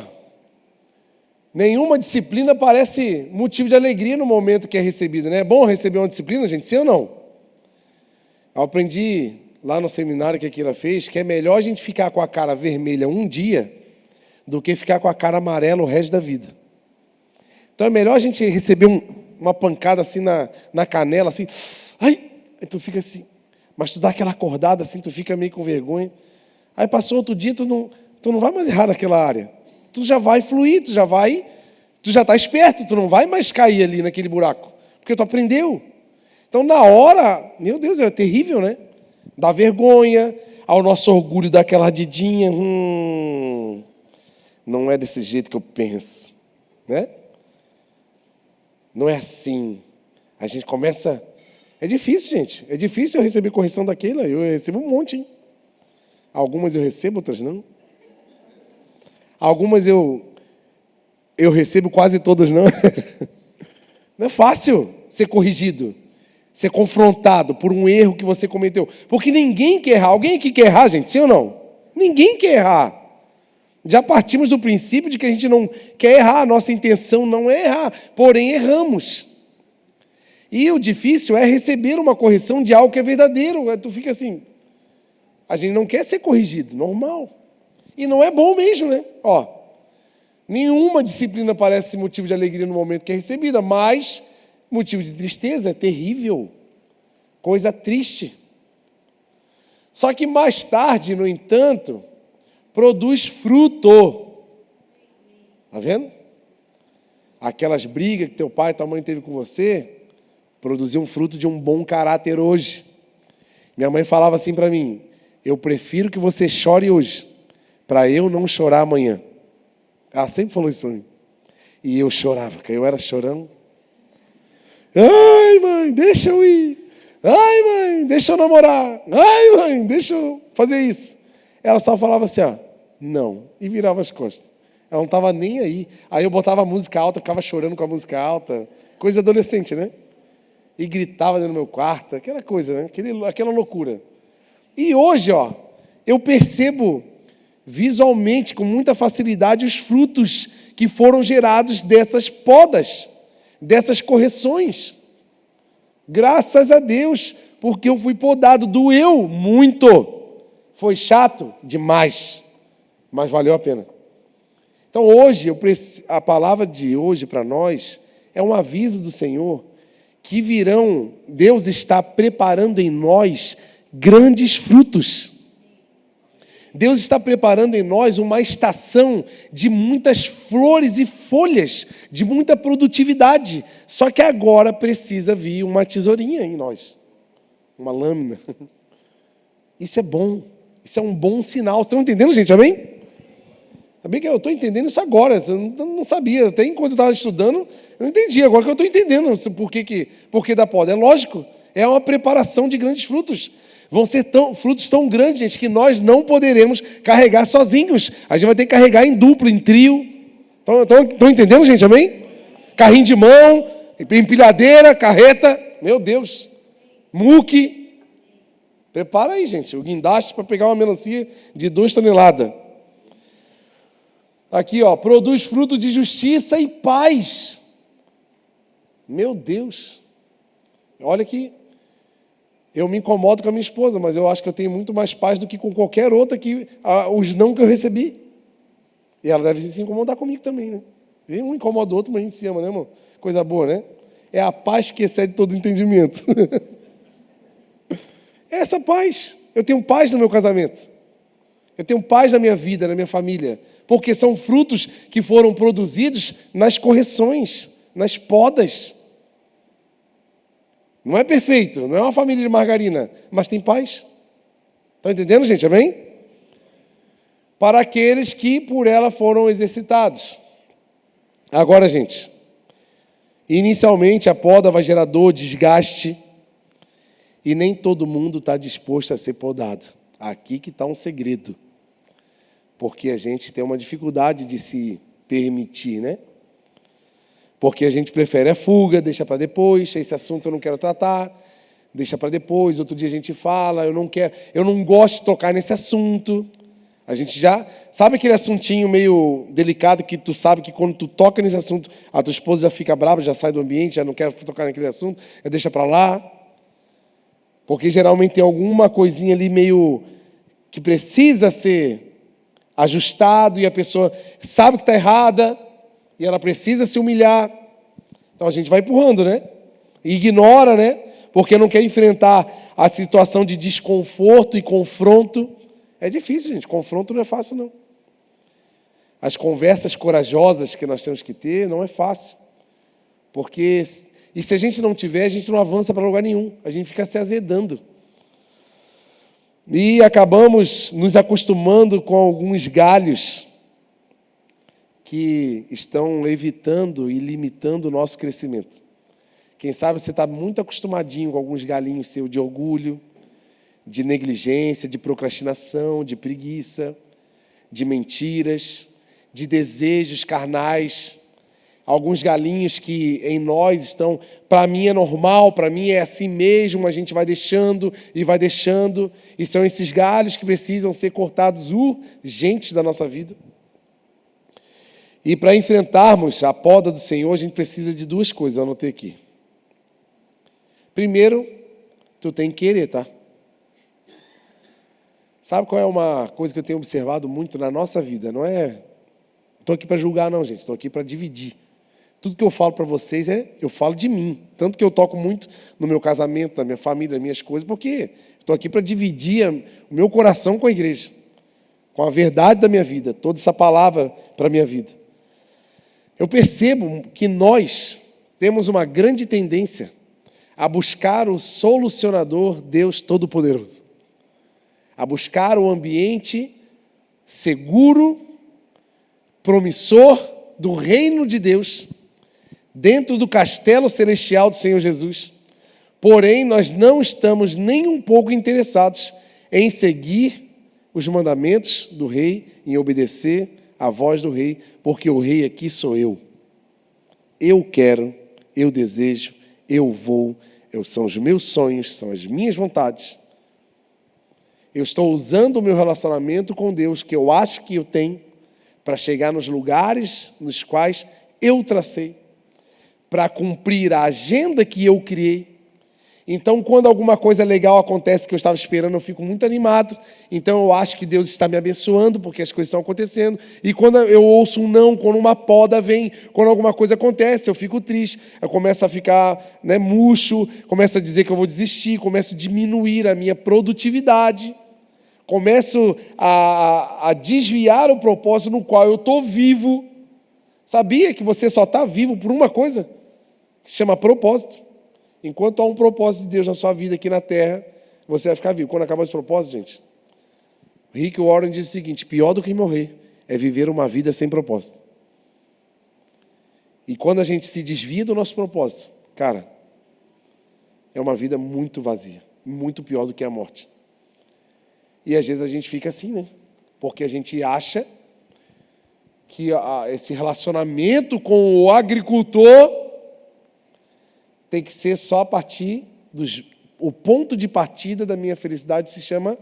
Nenhuma disciplina parece motivo de alegria no momento que é recebida, né? É bom receber uma disciplina, gente, sim ou não? Eu aprendi lá no seminário que a Kira fez que é melhor a gente ficar com a cara vermelha um dia do que ficar com a cara amarela o resto da vida. Então é melhor a gente receber uma pancada assim na canela, assim, ai, aí tu fica assim, mas tu dá aquela acordada assim, tu fica meio com vergonha. Aí passou outro dia, tu não vai mais errar naquela área. Tu já vai fluir, tu já está esperto, tu não vai mais cair ali naquele buraco, porque tu aprendeu. Então, na hora, meu Deus, é terrível, né? Dá vergonha, ao nosso orgulho dá aquela ardidinha, não é desse jeito que eu penso, né? Não é assim. A gente começa... É difícil, gente. É difícil eu receber correção daquela. Eu recebo um monte, hein? Algumas eu recebo, outras não. Algumas eu recebo, quase todas não. Não é fácil ser corrigido, ser confrontado por um erro que você cometeu. Porque ninguém quer errar. Alguém aqui quer errar, gente? Sim ou não? Ninguém quer errar. Já partimos do princípio de que a gente não quer errar. A nossa intenção não é errar, porém erramos. E o difícil é receber uma correção de algo que é verdadeiro. Tu fica assim, a gente não quer ser corrigido, normal. E não é bom mesmo, né? Ó, nenhuma disciplina parece motivo de alegria no momento que é recebida, mas motivo de tristeza, é terrível. Coisa triste. Só que mais tarde, no entanto, produz fruto. Está vendo? Aquelas brigas que teu pai e tua mãe teve com você, produziu um fruto de um bom caráter hoje. Minha mãe falava assim para mim, eu prefiro que você chore hoje, para eu não chorar amanhã. Ela sempre falou isso para mim. E eu chorava, porque eu era chorão. Ai, mãe, deixa eu ir. Ai, mãe, deixa eu namorar. Ai, mãe, deixa eu fazer isso. Ela só falava assim, ó, não, e virava as costas. Ela não estava nem aí. Aí eu botava a música alta, ficava chorando com a música alta. Coisa adolescente, né? E gritava dentro do meu quarto, aquela coisa, né? Aquela loucura. E hoje, ó, eu percebo visualmente, com muita facilidade, os frutos que foram gerados dessas podas, dessas correções. Graças a Deus, porque eu fui podado. Doeu muito. Foi chato demais, mas valeu a pena. Então hoje, a palavra de hoje para nós é um aviso do Senhor que virão, Deus está preparando em nós grandes frutos. Deus está preparando em nós uma estação de muitas flores e folhas, de muita produtividade. Só que agora precisa vir uma tesourinha em nós, uma lâmina. Isso é bom, isso é um bom sinal. Vocês estão entendendo, gente? Amém? Sabia que eu estou entendendo isso agora, eu não sabia. Até enquanto eu estava estudando, eu não entendi. Agora que eu estou entendendo por que da poda. É lógico, é uma preparação de grandes frutos. Vão ser frutos tão grandes, gente, que nós não poderemos carregar sozinhos. A gente vai ter que carregar em duplo, em trio. Estão entendendo, gente? Amém? Carrinho de mão, empilhadeira, carreta. Meu Deus. Muque. Prepara aí, gente, o guindaste para pegar uma melancia de 2 toneladas. Aqui, ó, produz fruto de justiça e paz. Meu Deus. Olha aqui. Eu me incomodo com a minha esposa, mas eu acho que eu tenho muito mais paz do que com qualquer outra os não que eu recebi. E ela deve se incomodar comigo também, né? Um incomoda o outro, mas a gente se ama, né, irmão? Coisa boa, né? É a paz que excede todo entendimento. É essa paz. Eu tenho paz no meu casamento. Eu tenho paz na minha vida, na minha família. Porque são frutos que foram produzidos nas correções, nas podas. Não é perfeito, não é uma família de margarina, mas tem paz. Estão entendendo, gente? Amém? Para aqueles que por ela foram exercitados. Agora, gente, inicialmente a poda vai gerar dor, desgaste, e nem todo mundo está disposto a ser podado. Aqui que está um segredo, porque a gente tem uma dificuldade de se permitir, né? Porque a gente prefere a fuga, deixa para depois, esse assunto eu não quero tratar, deixa para depois, outro dia a gente fala, eu não gosto de tocar nesse assunto. A gente já sabe aquele assuntinho meio delicado que tu sabe que quando tu toca nesse assunto, a tua esposa já fica brava, já sai do ambiente, já não quer tocar naquele assunto, deixa para lá. Porque geralmente tem alguma coisinha ali meio que precisa ser ajustado e a pessoa sabe que está errada e ela precisa se humilhar. Então a gente vai empurrando, né? E ignora, né? Porque não quer enfrentar a situação de desconforto e confronto. É difícil, gente. Confronto não é fácil, não. As conversas corajosas que nós temos que ter não é fácil. Porque, e se a gente não tiver, a gente não avança para lugar nenhum. A gente fica se azedando. E acabamos nos acostumando com alguns galhos que estão evitando e limitando o nosso crescimento. Quem sabe você está muito acostumadinho com alguns galinhos seus de orgulho, de negligência, de procrastinação, de preguiça, de mentiras, de desejos carnais. Alguns galinhos que em nós estão, para mim é normal, para mim é assim mesmo, a gente vai deixando, e são esses galhos que precisam ser cortados urgentes da nossa vida. E para enfrentarmos a poda do Senhor, a gente precisa de duas coisas, eu anotei aqui. Primeiro, tu tem que querer, tá? Sabe qual é uma coisa que eu tenho observado muito na nossa vida? Não é... Estou aqui para julgar, não, gente. Estou aqui para dividir. Tudo que eu falo para vocês eu falo de mim. Tanto que eu toco muito no meu casamento, na minha família, nas minhas coisas, porque estou aqui para dividir o meu coração com a igreja, com a verdade da minha vida, toda essa palavra para a minha vida. Eu percebo que nós temos uma grande tendência a buscar o solucionador, Deus Todo-Poderoso. A buscar o ambiente seguro, promissor do reino de Deus, dentro do castelo celestial do Senhor Jesus. Porém, nós não estamos nem um pouco interessados em seguir os mandamentos do rei, em obedecer à voz do rei, porque o rei aqui sou eu. Eu quero, eu desejo, eu vou, são os meus sonhos, são as minhas vontades. Eu estou usando o meu relacionamento com Deus, que eu acho que eu tenho, para chegar nos lugares nos quais eu tracei, para cumprir a agenda que eu criei. Então, quando alguma coisa legal acontece que eu estava esperando, eu fico muito animado. Então, eu acho que Deus está me abençoando, porque as coisas estão acontecendo. E quando eu ouço um não, quando uma poda vem, quando alguma coisa acontece, eu fico triste. Eu começo a ficar murcho, começo a dizer que eu vou desistir, começo a diminuir a minha produtividade. Começo a desviar o propósito no qual eu estou vivo. Sabia que você só está vivo por uma coisa? Que se chama propósito. Enquanto há um propósito de Deus na sua vida aqui na terra, você vai ficar vivo. Quando acabar esse propósito, gente, Rick Warren diz o seguinte: pior do que morrer é viver uma vida sem propósito. E quando a gente se desvia do nosso propósito, cara, é uma vida muito vazia, muito pior do que a morte. E às vezes a gente fica assim, né? Porque a gente acha que esse relacionamento com o agricultor tem que ser só a partir o ponto de partida da minha felicidade se chama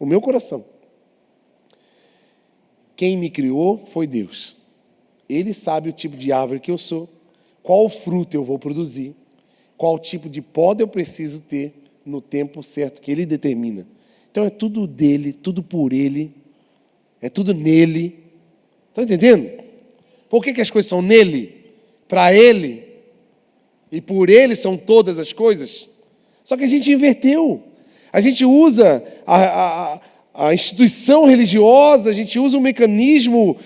o meu coração. Quem me criou foi Deus. Ele sabe o tipo de árvore que eu sou, qual fruto eu vou produzir, qual tipo de poda eu preciso ter no tempo certo que Ele determina. Então é tudo dele, tudo por Ele, é tudo nele. Estão entendendo? Por que as coisas são nele? Para Ele. E por Ele são todas as coisas. Só que a gente inverteu. A gente usa a instituição religiosa, a gente usa um mecanismo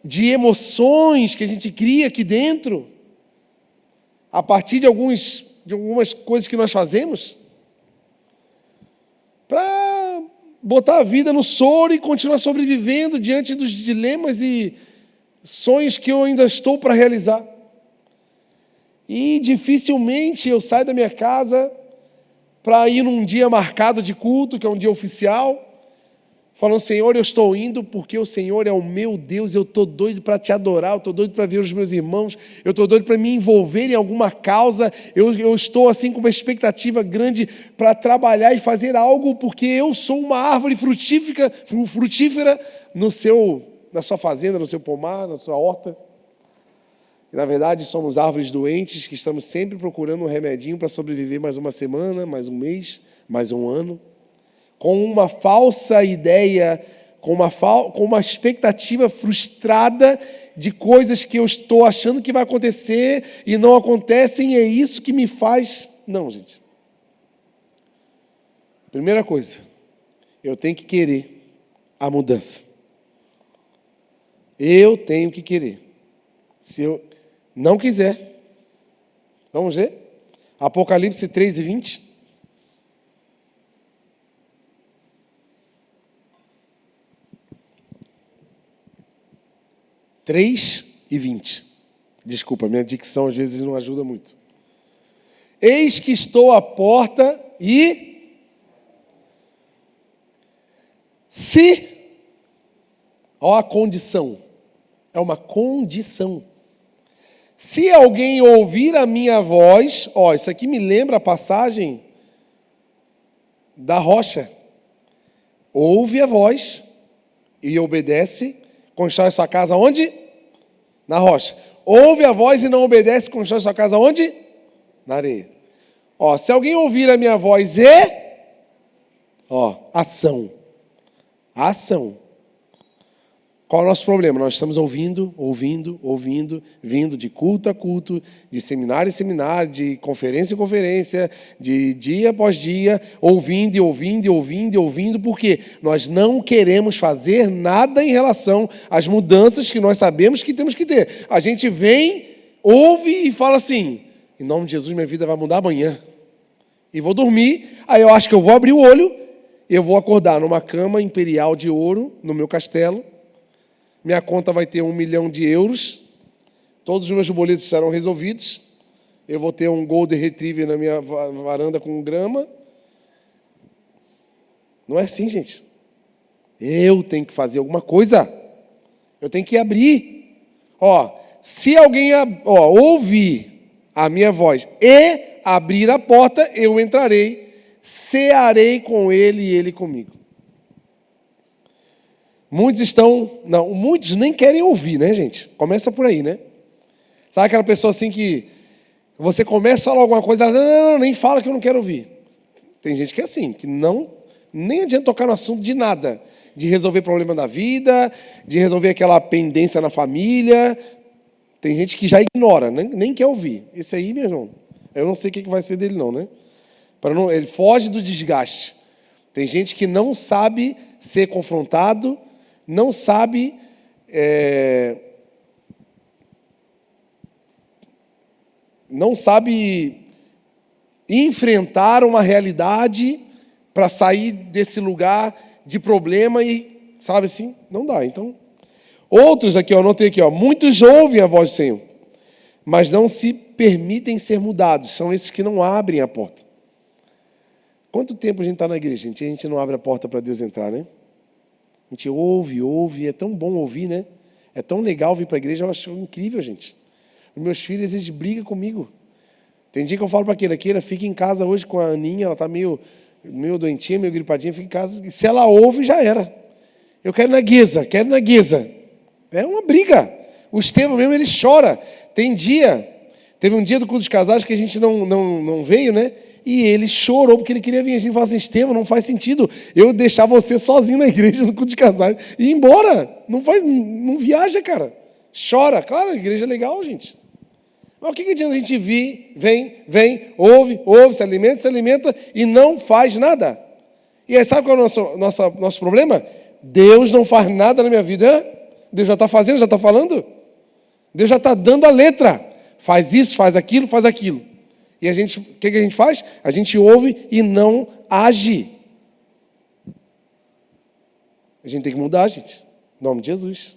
de emoções que a gente cria aqui dentro, a partir de algumas coisas que nós fazemos, para botar a vida no soro e continuar sobrevivendo diante dos dilemas e sonhos que eu ainda estou para realizar. E dificilmente eu saio da minha casa para ir num dia marcado de culto, que é um dia oficial, falando, Senhor, eu estou indo porque o Senhor é o meu Deus, eu estou doido para te adorar, eu estou doido para ver os meus irmãos, eu estou doido para me envolver em alguma causa, eu estou assim com uma expectativa grande para trabalhar e fazer algo, porque eu sou uma árvore frutífera na sua fazenda, no seu pomar, na sua horta. E, na verdade, somos árvores doentes que estamos sempre procurando um remedinho para sobreviver mais uma semana, mais um mês, mais um ano, com uma falsa ideia, com uma expectativa frustrada de coisas que eu estou achando que vai acontecer e não acontecem, e é isso que me faz... Não, gente. Primeira coisa, eu tenho que querer a mudança. Eu tenho que querer. Se eu não quiser, vamos ver? Apocalipse 3:20. 3:20. Desculpa, minha dicção às vezes não ajuda muito. Eis que estou à porta e... Se... Olha a condição. É uma condição. Se alguém ouvir a minha voz... isso aqui me lembra a passagem da rocha. Ouve a voz e obedece... Constrói sua casa onde? Na rocha. Ouve a voz e não obedece, constrói sua casa onde? Na areia. Se alguém ouvir a minha voz ação. Ação. Qual é o nosso problema? Nós estamos ouvindo, vindo de culto a culto, de seminário em seminário, de conferência em conferência, de dia após dia, ouvindo, porque nós não queremos fazer nada em relação às mudanças que nós sabemos que temos que ter. A gente vem, ouve e fala assim, em nome de Jesus minha vida vai mudar amanhã. E vou dormir, aí eu acho que eu vou abrir o olho, eu vou acordar numa cama imperial de ouro, no meu castelo, minha conta vai ter 1 milhão de euros, todos os meus boletos serão resolvidos, eu vou ter um Golden Retriever na minha varanda com grama. Não é assim, gente. Eu tenho que fazer alguma coisa. Eu tenho que abrir. Se alguém ouvir a minha voz e abrir a porta, eu entrarei, cearei com ele e ele comigo. Muitos nem querem ouvir, né, gente? Começa por aí, né? Sabe aquela pessoa assim que você começa a falar alguma coisa, não, nem fala que eu não quero ouvir. Tem gente que é assim, que nem adianta tocar no assunto de nada, de resolver problema da vida, de resolver aquela pendência na família. Tem gente que já ignora, nem quer ouvir. Esse aí, meu irmão, eu não sei o que vai ser dele não, né? Ele foge do desgaste. Tem gente que não sabe ser confrontado, não sabe enfrentar uma realidade para sair desse lugar de problema e, sabe assim, não dá. Então, outros aqui, anotei aqui, muitos ouvem a voz do Senhor, mas não se permitem ser mudados. São esses que não abrem a porta. Quanto tempo a gente está na igreja? A gente não abre a porta para Deus entrar, né? A gente ouve, é tão bom ouvir, né? É tão legal vir para a igreja, eu acho incrível, gente. Os meus filhos, eles brigam comigo. Tem dia que eu falo para a Keira, fica em casa hoje com a Aninha, ela está meio doentinha, meio gripadinha, fica em casa. Se ela ouve, já era. Eu quero ir na Guisa. É uma briga. O Estevão mesmo, ele chora. Teve um dia do culto dos casais que a gente não veio, né? E ele chorou porque ele queria vir. A gente falou assim, Estevão, não faz sentido eu deixar você sozinho na igreja no culto de casais e ir embora. Não viaja, cara. Chora. Claro, a igreja é legal, gente. Mas o que adianta a gente vir, vem, ouve, se alimenta e não faz nada? E aí sabe qual é o nosso problema? Deus não faz nada na minha vida. Deus já está fazendo, já está falando. Deus já está dando a letra. Faz isso, faz aquilo. E o que a gente faz? A gente ouve e não age. A gente tem que mudar, gente. Em nome de Jesus.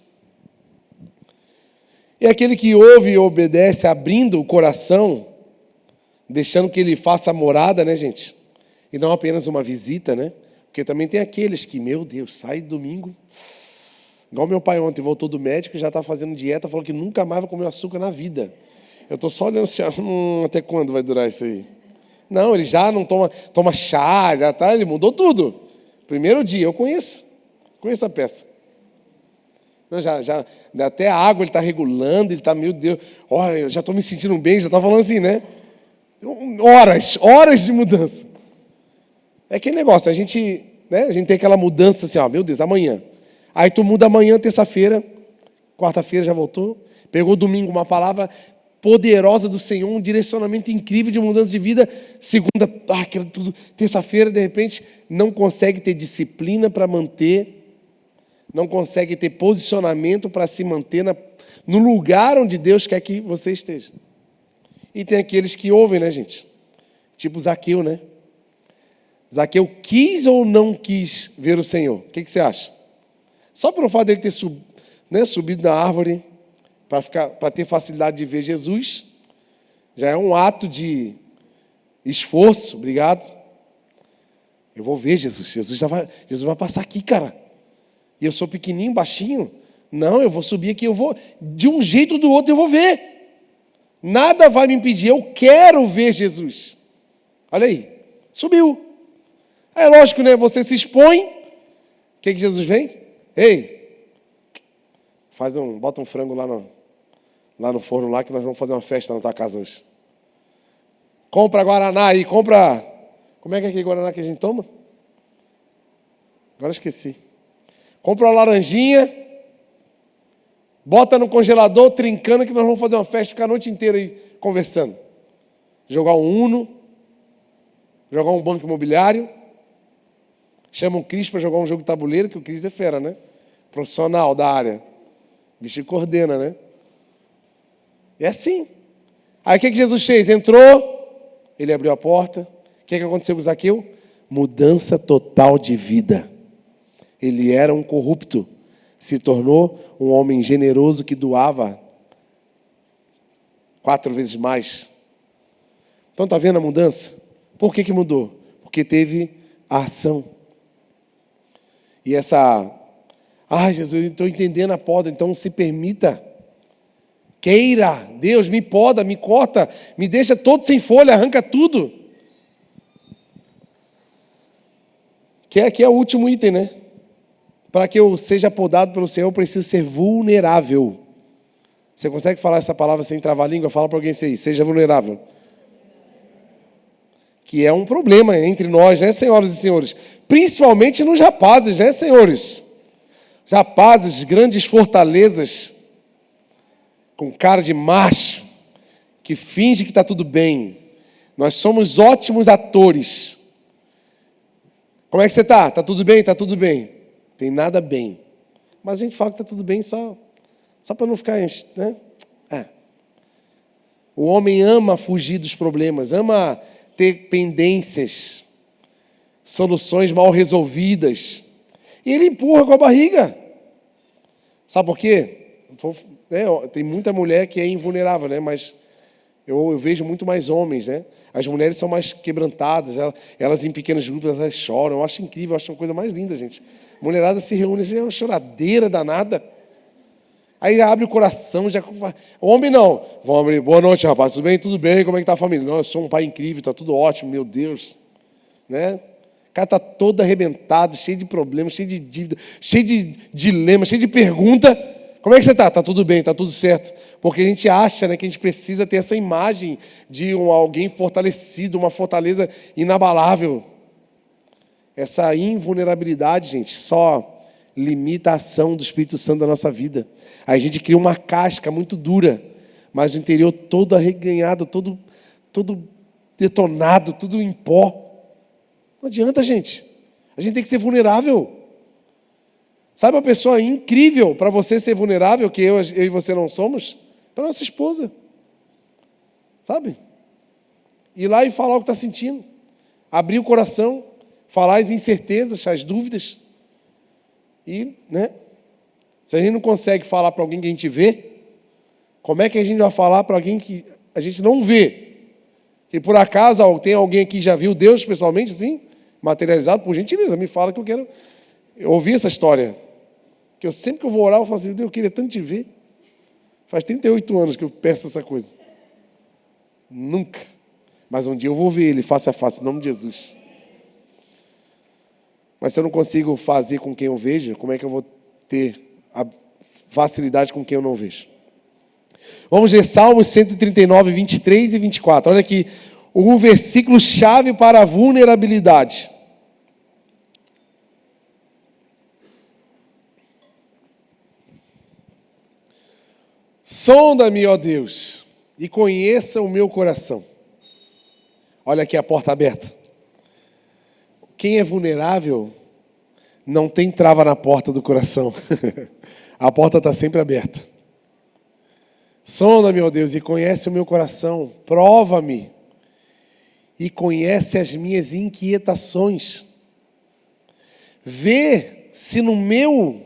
E aquele que ouve e obedece, abrindo o coração, deixando que ele faça a morada, né, gente? E não apenas uma visita, né? Porque também tem aqueles que, meu Deus, sai domingo. Igual meu pai ontem voltou do médico, já está fazendo dieta, falou que nunca mais vai comer açúcar na vida. Eu estou só olhando assim, até quando vai durar isso aí? Não, ele já não toma chá, já tá, ele mudou tudo. Primeiro dia, eu conheço a peça. Não, já, até a água ele está regulando, ele está, meu Deus, olha, eu já estou me sentindo bem, já está falando assim, né? Horas de mudança. É aquele negócio, a gente tem aquela mudança assim, ó, meu Deus, amanhã. Aí tu muda amanhã, terça-feira, quarta-feira já voltou, pegou domingo uma palavra poderosa do Senhor, um direcionamento incrível de mudança de vida, segunda, aquilo tudo, terça-feira, de repente, não consegue ter disciplina para manter, não consegue ter posicionamento para se manter no lugar onde Deus quer que você esteja. E tem aqueles que ouvem, né, gente? Tipo Zaqueu, né? Zaqueu quis ou não quis ver o Senhor? O que você acha? Só pelo fato dele ter subido na árvore para ter facilidade de ver Jesus, já é um ato de esforço. Obrigado. Eu vou ver Jesus. Jesus vai passar aqui, cara. E eu sou pequenininho, baixinho. Não, eu vou subir aqui, eu vou, de um jeito ou do outro eu vou ver. Nada vai me impedir, eu quero ver Jesus. Olha aí, subiu. É lógico, né? Você se expõe. O que Jesus vem? Ei, bota um frango lá no forno lá, que nós vamos fazer uma festa na tua casa hoje. Compra Guaraná aí, compra... Como é que é aquele Guaraná que a gente toma? Agora esqueci. Compra uma laranjinha, bota no congelador, trincando, que nós vamos fazer uma festa, ficar a noite inteira aí conversando. Jogar um Uno, jogar um banco imobiliário, chama o Cris para jogar um jogo de tabuleiro, que o Cris é fera, né? Profissional da área. O bicho coordena, né? É assim. Aí o que Jesus fez? Entrou, ele abriu a porta. O que aconteceu com Zaqueu? Mudança total de vida. Ele era um corrupto, se tornou um homem generoso que doava 4 vezes mais. Então está vendo a mudança? Por que mudou? Porque teve a ação. E Jesus, eu estou entendendo a poda, então se permita. Queira, Deus, me poda, me corta, me deixa todo sem folha, arranca tudo. Que aqui é o último item, né? Para que eu seja podado pelo Senhor, eu preciso ser vulnerável. Você consegue falar essa palavra sem travar a língua? Fala para alguém isso aí, seja vulnerável. Que é um problema entre nós, né, senhoras e senhores? Principalmente nos rapazes, né, senhores? Os rapazes, grandes fortalezas, com cara de macho, que finge que está tudo bem. Nós somos ótimos atores. Como é que você está? Está tudo bem? Está tudo bem. Tem nada bem. Mas a gente fala que está tudo bem só para não ficar... né? O homem ama fugir dos problemas, ama ter pendências, soluções mal resolvidas. E ele empurra com a barriga. Sabe por quê? Tem muita mulher que é invulnerável, né? Mas eu vejo muito mais homens, né? As mulheres são mais quebrantadas, elas em pequenos grupos, elas choram. Eu acho incrível, eu acho uma coisa mais linda, gente. Mulherada se reúne, assim, é uma choradeira danada. Aí abre o coração, já... O homem não. Vamos abrir. Boa noite, rapaz. Tudo bem? Tudo bem? Como é que está a família? Não, eu sou um pai incrível, está tudo ótimo, meu Deus. Né? O cara está todo arrebentado, cheio de problemas, cheio de dívida, cheio de dilema, cheio de pergunta. Como é que você está? Está tudo bem, está tudo certo. Porque a gente acha, né, que a gente precisa ter essa imagem de alguém fortalecido, uma fortaleza inabalável. Essa invulnerabilidade, gente, só limita a ação do Espírito Santo da nossa vida. Aí a gente cria uma casca muito dura, mas o interior todo arreganhado, todo detonado, tudo em pó. Não adianta, gente. A gente tem que ser vulnerável. Sabe uma pessoa incrível para você ser vulnerável, que eu e você não somos? Para nossa esposa. Sabe? Ir lá e falar o que está sentindo. Abrir o coração, falar as incertezas, as dúvidas. E, né? Se a gente não consegue falar para alguém que a gente vê, Como é que a gente vai falar para alguém que a gente não vê? E por acaso tem alguém aqui que já viu Deus pessoalmente, assim, materializado? Por gentileza, me fala que eu quero ouvir essa história. Que eu sempre que eu vou orar, eu falo assim, Deus, eu queria tanto te ver. Faz 38 anos que eu peço essa coisa. Nunca. Mas um dia eu vou ver Ele face a face, em nome de Jesus. Mas se eu não consigo fazer com quem eu vejo, como é que eu vou ter a facilidade com quem eu não vejo? Vamos ler Salmos 139, 23 e 24. Olha aqui, o versículo chave para a vulnerabilidade. Sonda-me, ó Deus, e conheça o meu coração. Olha aqui a porta aberta. Quem é vulnerável não tem trava na porta do coração. A porta está sempre aberta. Sonda-me, ó Deus, e conhece o meu coração. Prova-me e conhece as minhas inquietações. Vê se no meu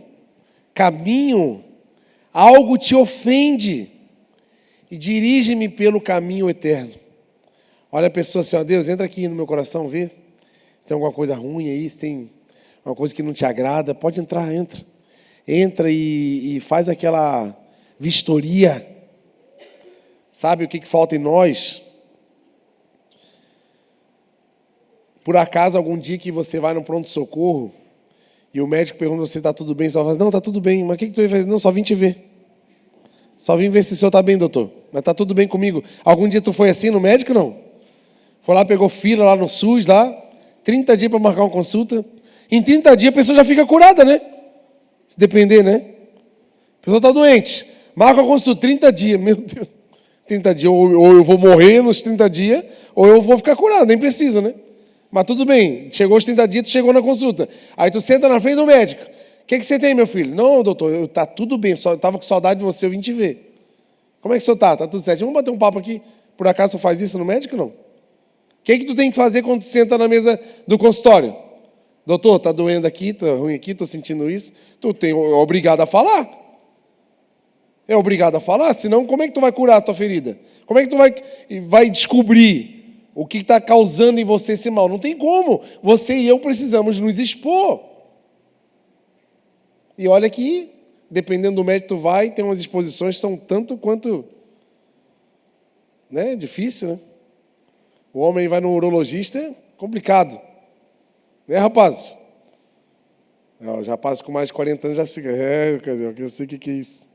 caminho algo te ofende e dirige-me pelo caminho eterno. Olha a pessoa assim, ó Deus, entra aqui no meu coração, vê se tem alguma coisa ruim aí, se tem uma coisa que não te agrada, pode entrar, entra. Entra e faz aquela vistoria. Sabe o que falta em nós? Por acaso, algum dia que você vai no pronto-socorro e o médico pergunta se está tudo bem, você fala, não, está tudo bem, mas o que tu vai fazer? Não, só vim te ver. Só vim ver se o senhor está bem, doutor. Mas está tudo bem comigo. Algum dia tu foi assim no médico, não? Foi lá, pegou fila lá no SUS, lá, 30 dias para marcar uma consulta. Em 30 dias a pessoa já fica curada, né? Se depender, né? A pessoa está doente. Marca a consulta, 30 dias. Meu Deus. 30 dias. Ou eu vou morrer nos 30 dias, ou eu vou ficar curado. Nem precisa, né? Mas tudo bem. Chegou os 30 dias, tu chegou na consulta. Aí tu senta na frente do médico. O que você tem, meu filho? Não, doutor, está tudo bem. Eu estava com saudade de você, eu vim te ver. Como é que o senhor está? Está tudo certo. Vamos bater um papo aqui. Por acaso tu faz isso no médico, não? O que tu tem que fazer quando tu senta na mesa do consultório? Doutor, está doendo aqui, está ruim aqui, estou sentindo isso. Tu é obrigado a falar. É obrigado a falar, senão como é que tu vai curar a tua ferida? Como é que tu vai descobrir o que está causando em você esse mal? Não tem como. Você e eu precisamos nos expor. E olha que, dependendo do médico que tu vai, tem umas exposições que são tanto quanto... Né? Difícil, né? O homem vai no urologista, é complicado. Né, rapazes? Os rapazes com mais de 40 anos já ficam, eu sei o que é isso.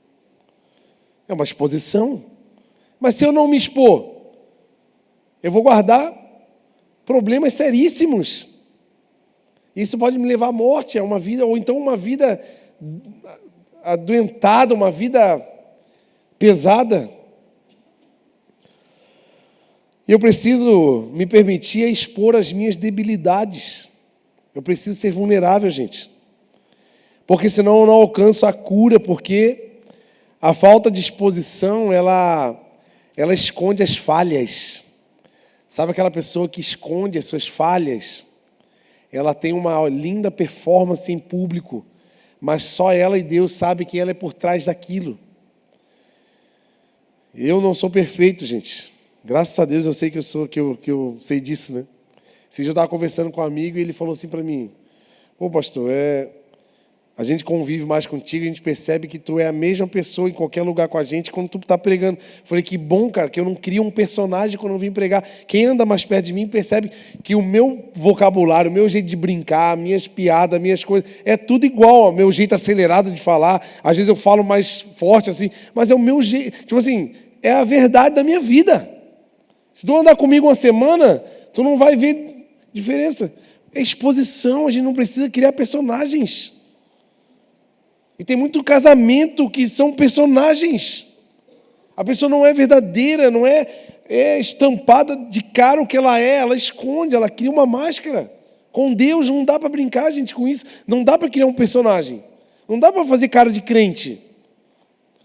É uma exposição. Mas se eu não me expor, eu vou guardar problemas seríssimos. Isso pode me levar à morte, a uma vida, ou então uma vida adoentada, uma vida pesada. E eu preciso me permitir expor as minhas debilidades. Eu preciso ser vulnerável, gente. Porque senão eu não alcanço a cura, porque a falta de exposição, ela esconde as falhas. Sabe aquela pessoa que esconde as suas falhas? Ela tem uma linda performance em público, mas só ela e Deus sabem que ela é por trás daquilo. Eu não sou perfeito, gente. Graças a Deus eu sei que eu sei disso, né? Esse dia eu estava conversando com um amigo e ele falou assim para mim, pô, pastor, a gente convive mais contigo, a gente percebe que tu é a mesma pessoa em qualquer lugar com a gente quando tu está pregando. Falei, que bom, cara, que eu não crio um personagem quando eu vim pregar. Quem anda mais perto de mim percebe que o meu vocabulário, o meu jeito de brincar, minhas piadas, minhas coisas, é tudo igual ao meu jeito acelerado de falar. Às vezes eu falo mais forte assim, mas é o meu jeito, tipo assim, é a verdade da minha vida. Se tu andar comigo uma semana, tu não vai ver diferença. É exposição, a gente não precisa criar personagens. E tem muito casamento que são personagens. A pessoa não é verdadeira, não é estampada de cara o que ela é, ela esconde, ela cria uma máscara. Com Deus não dá para brincar, gente, com isso. Não dá para criar um personagem. Não dá para fazer cara de crente.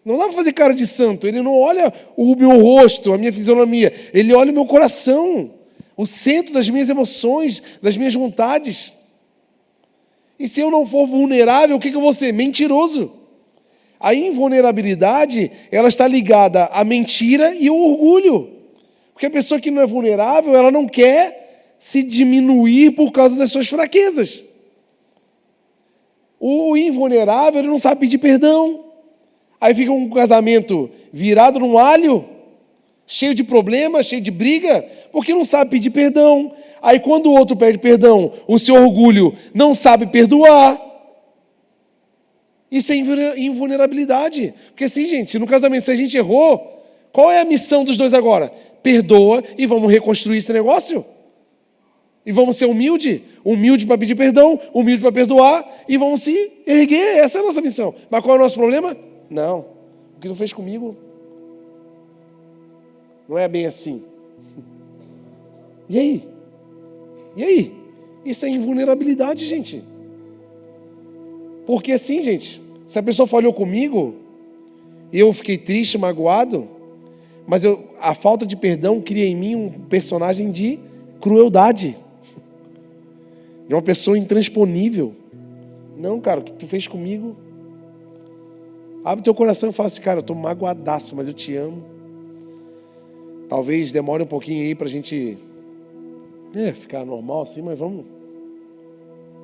Não dá para fazer cara de santo. Ele não olha o meu rosto, a minha fisionomia. Ele olha o meu coração, o centro das minhas emoções, das minhas vontades. E se eu não for vulnerável, o que eu vou ser? Mentiroso. A invulnerabilidade, ela está ligada à mentira e ao orgulho. Porque a pessoa que não é vulnerável, ela não quer se diminuir por causa das suas fraquezas. O invulnerável, ele não sabe pedir perdão. Aí fica um casamento virado num alho, cheio de problemas, cheio de briga, porque não sabe pedir perdão. Aí quando o outro pede perdão, o seu orgulho não sabe perdoar. Isso é invulnerabilidade. Porque assim, gente, no casamento, se a gente errou, qual é a missão dos dois agora? Perdoa e vamos reconstruir esse negócio. E vamos ser humilde para pedir perdão, humilde para perdoar, e vamos se erguer. Essa é a nossa missão. Mas qual é o nosso problema? Não. O que tu fez comigo não é bem assim. E aí? E aí? Isso é invulnerabilidade, gente. Porque assim, gente, se a pessoa falhou comigo, e eu fiquei triste, magoado, mas a falta de perdão cria em mim um personagem de crueldade. De uma pessoa intransponível. Não, cara, o que tu fez comigo? Abre teu coração e fala assim, cara, eu estou magoadaço, mas eu te amo. Talvez demore um pouquinho aí pra gente ficar normal assim, mas vamos.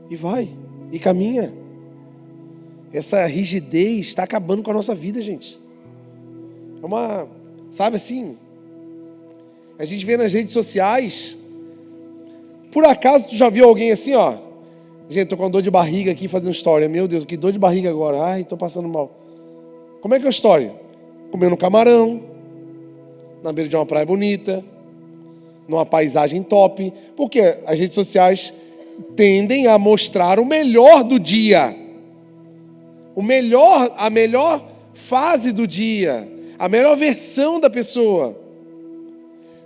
E vai, e caminha. Essa rigidez está acabando com a nossa vida, gente. É uma, sabe assim, a gente vê nas redes sociais. Por acaso tu já viu alguém assim, ó? Gente, tô com dor de barriga aqui fazendo história. Meu Deus, que dor de barriga agora. Ai, tô passando mal. Como é que é a história? Comendo camarão, na beira de uma praia bonita, numa paisagem top. Porque as redes sociais tendem a mostrar o melhor do dia. A melhor fase do dia. A melhor versão da pessoa.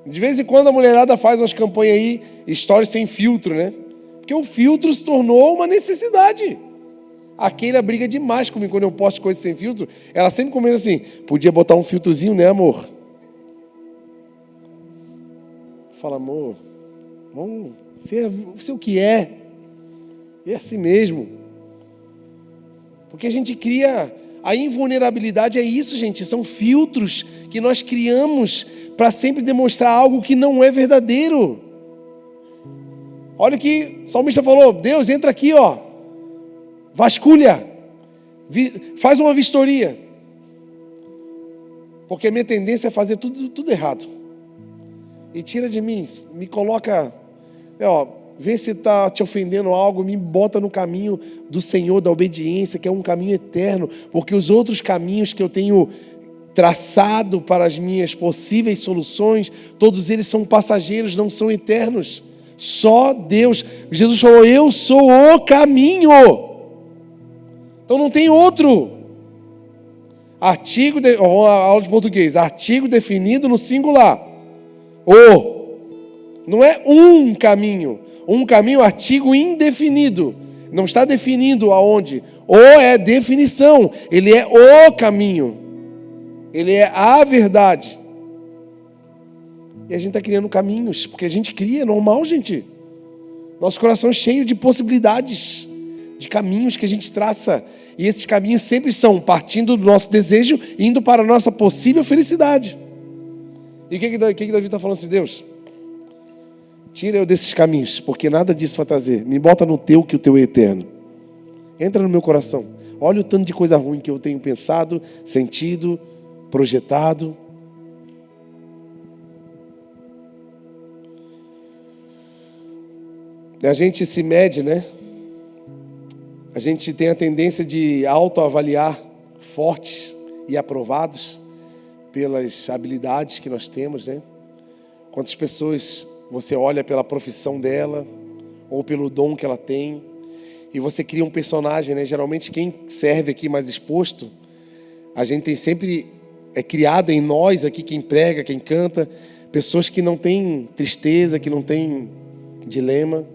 De vez em quando a mulherada faz umas campanhas aí, stories sem filtro, né? Porque o filtro se tornou uma necessidade. A Keila briga demais comigo quando eu posto coisas sem filtro. Ela sempre comenta assim, podia botar um filtrozinho, né, amor? Fala, amor, vamos ser o que é. É assim mesmo. Porque a gente cria... A invulnerabilidade é isso, gente. São filtros que nós criamos para sempre demonstrar algo que não é verdadeiro. Olha o que o salmista falou. Deus, entra aqui, ó. Vasculha. Faz uma vistoria. Porque a minha tendência é fazer tudo errado. E tira de mim, me coloca... Vê se está te ofendendo algo, me bota no caminho do Senhor, da obediência, que é um caminho eterno, porque os outros caminhos que eu tenho traçado para as minhas possíveis soluções, todos eles são passageiros, não são eternos. Só Deus. Jesus falou, eu sou o caminho. Então não tem outro. Aula de português, artigo definido no singular. Não é um caminho. Um caminho, artigo indefinido. Não está definindo aonde. É definição. Ele é o caminho. Ele é a verdade. E a gente está criando caminhos. Porque a gente cria, é normal, gente. Nosso coração é cheio de possibilidades. De caminhos que a gente traça. E esses caminhos sempre são partindo do nosso desejo, indo para a nossa possível felicidade. E o que Davi está falando assim, Deus? Tira eu desses caminhos, porque nada disso vai trazer. Me bota no teu, que o teu é eterno. Entra no meu coração. Olha o tanto de coisa ruim que eu tenho pensado, sentido, projetado. A gente se mede, né? A gente tem a tendência de autoavaliar fortes e aprovados pelas habilidades que nós temos, né? Quantas pessoas você olha pela profissão dela ou pelo dom que ela tem e você cria um personagem, né? Geralmente quem serve aqui mais exposto, a gente tem sempre criado em nós aqui, quem prega, quem canta, pessoas que não têm tristeza, que não têm dilema,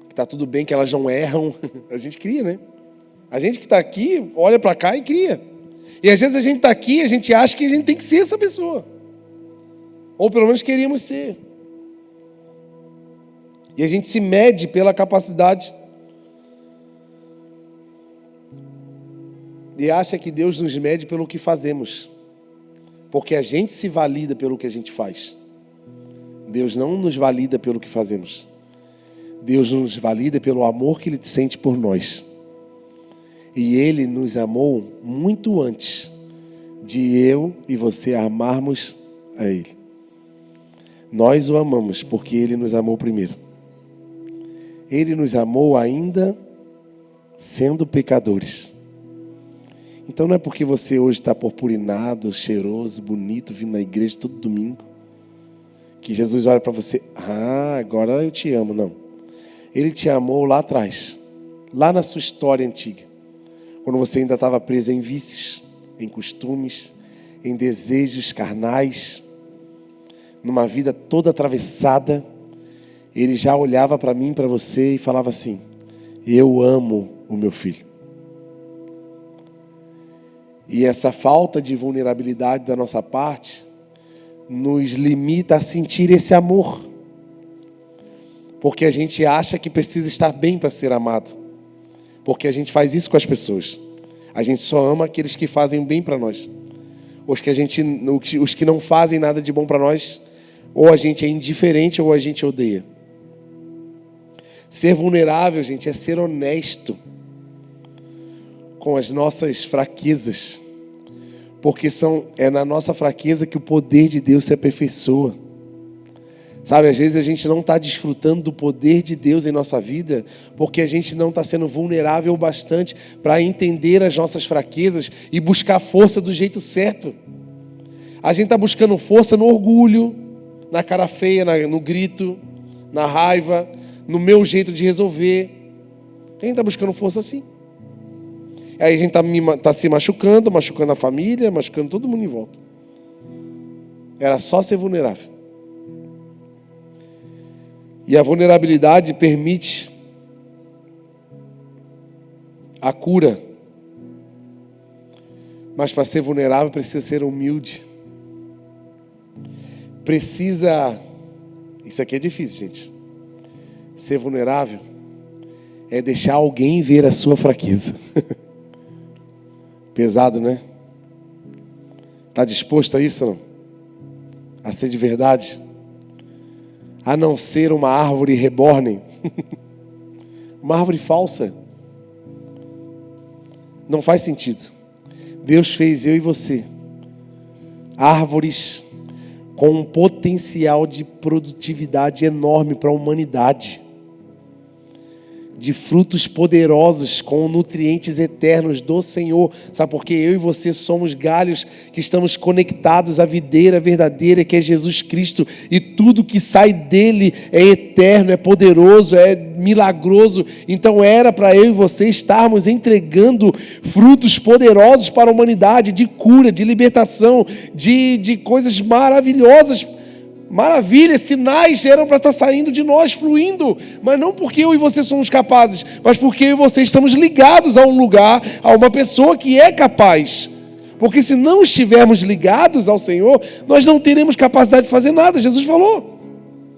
que está tudo bem, que elas não erram. A gente cria, né? A gente que está aqui olha para cá e cria. E às vezes a gente está aqui e a gente acha que a gente tem que ser essa pessoa. Ou pelo menos queríamos ser. E a gente se mede pela capacidade. e acha que Deus nos mede pelo que fazemos, porque a gente se valida pelo que a gente faz. Deus não nos valida pelo que fazemos. Deus nos valida pelo amor que Ele sente por nós. E Ele nos amou muito antes de eu e você amarmos a Ele. Nós o amamos porque Ele nos amou primeiro. Ele nos amou ainda sendo pecadores. Então não é porque você hoje está purpurinado, cheiroso, bonito, vindo na igreja todo domingo, que Jesus olha para você, agora eu te amo. Não. Ele te amou lá atrás, lá na sua história antiga, quando você ainda estava preso em vícios, em costumes, em desejos carnais, numa vida toda atravessada. Ele já olhava para mim, para você e falava assim: eu amo o meu filho. E essa falta de vulnerabilidade da nossa parte nos limita a sentir esse amor, porque a gente acha que precisa estar bem para ser amado, porque a gente faz isso com as pessoas. A gente só ama aqueles que fazem bem para nós. Os que não fazem nada de bom para nós, ou a gente é indiferente ou a gente odeia. Ser vulnerável, gente, é ser honesto com as nossas fraquezas, porque é na nossa fraqueza que o poder de Deus se aperfeiçoa. Sabe, às vezes a gente não está desfrutando do poder de Deus em nossa vida, porque a gente não está sendo vulnerável o bastante para entender as nossas fraquezas e buscar força do jeito certo. A gente está buscando força no orgulho, na cara feia, no grito, na raiva, no meu jeito de resolver. A gente está buscando força assim. Aí a gente está se machucando a família, machucando todo mundo em volta. Era só ser vulnerável. E a vulnerabilidade permite a cura. Mas para ser vulnerável precisa ser humilde. Isso aqui é difícil, gente. Ser vulnerável é deixar alguém ver a sua fraqueza. Pesado, né? Está disposto a isso, não? A ser de verdade? A não ser uma árvore reborn. Uma árvore falsa. Não faz sentido. Deus fez eu e você árvores com um potencial de produtividade enorme para a humanidade, de frutos poderosos com nutrientes eternos do Senhor. Sabe por quê? Eu e você somos galhos que estamos conectados à videira verdadeira, que é Jesus Cristo, e tudo que sai dele é eterno, é poderoso, é milagroso. Então era para eu e você estarmos entregando frutos poderosos para a humanidade, de cura, de libertação, de coisas maravilhosas. Maravilhas, sinais eram para estar saindo de nós, fluindo, mas não porque eu e você somos capazes, mas porque eu e você estamos ligados a um lugar, a uma pessoa que é capaz. Porque se não estivermos ligados ao Senhor, nós não teremos capacidade de fazer nada. Jesus falou: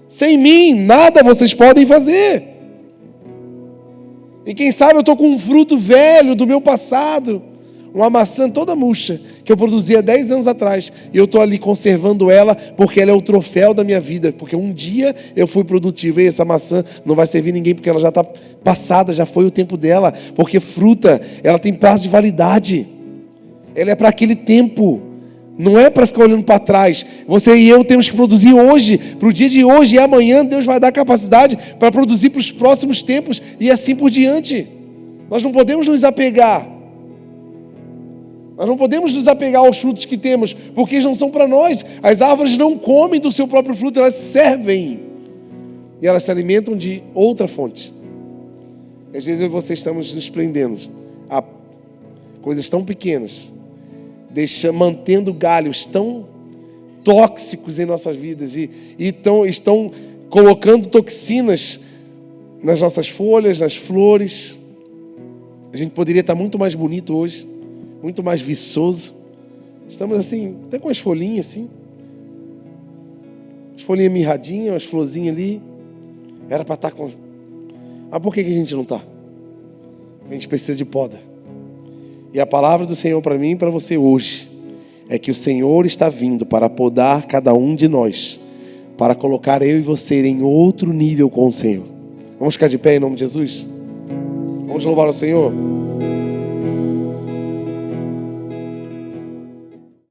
sem mim, nada vocês podem fazer. E quem sabe eu estou com um fruto velho do meu passado, uma maçã toda murcha, que eu produzia 10 anos atrás, e eu estou ali conservando ela, porque ela é o troféu da minha vida, porque um dia eu fui produtivo, e essa maçã não vai servir ninguém, porque ela já está passada, já foi o tempo dela, porque fruta, ela tem prazo de validade, ela é para aquele tempo, não é para ficar olhando para trás. Você e eu temos que produzir hoje, para o dia de hoje, e amanhã Deus vai dar capacidade para produzir para os próximos tempos, e assim por diante. Nós não podemos nos apegar. Nós não podemos nos apegar aos frutos que temos, porque eles não são para nós. As árvores não comem do seu próprio fruto, elas servem. E elas se alimentam de outra fonte. Às vezes eu e você estamos nos prendendo a coisas tão pequenas, mantendo galhos tão tóxicos em nossas vidas e estão colocando toxinas nas nossas folhas, nas flores. A gente poderia estar muito mais bonito hoje, muito mais viçoso. Estamos assim, até com as folhinhas assim. As folhinhas mirradinhas, as florzinhas ali. Era para estar com... Mas por que a gente não está? A gente precisa de poda. E a palavra do Senhor para mim e para você hoje é que o Senhor está vindo para podar cada um de nós, para colocar eu e você em outro nível com o Senhor. Vamos ficar de pé em nome de Jesus? Vamos louvar o Senhor?